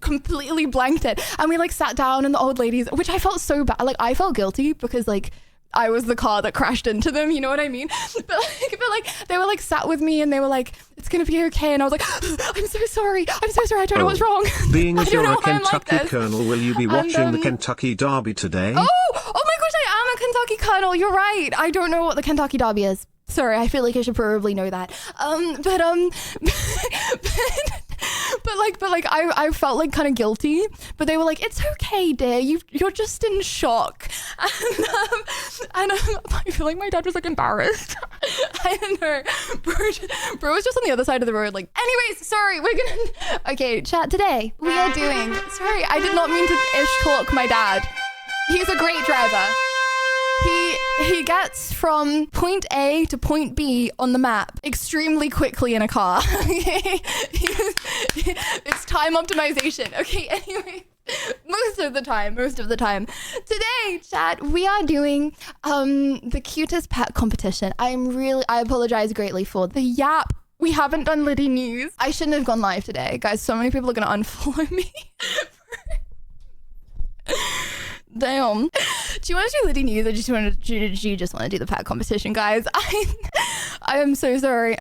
completely blanked it. And we like sat down and the old ladies, which I felt so bad. Like I felt guilty because like I was the car that crashed into them, you know what I mean? But like they were like sat with me and they were like, it's gonna be okay. And I was like, I'm so sorry, I don't know what's wrong. Being as I don't you're know a why I'm like Kentucky this. colonel, will you be watching the Kentucky Derby today? Oh my gosh, I am a Kentucky colonel. You're right. I don't know what the Kentucky Derby is. Sorry, I feel like I should probably know that. But I felt like kind of guilty, but they were like, it's okay, dear, you're just in shock. And I feel like my dad was like embarrassed. I don't know. Bro was just on the other side of the road, like, anyways, sorry, okay, chat today. We are doing, sorry, I did not mean to ish talk my dad. He's a great driver. He gets from point A to point B on the map extremely quickly in a car. It's time optimization. Okay, anyway, most of the time. Today, chat, we are doing the cutest pet competition. I apologize greatly for the yap. We haven't done Liddy news. I shouldn't have gone live today. Guys, so many people are gonna unfollow me. Damn. Do you want to do Liddy news or do you just want to do the pet competition, guys? I am so sorry.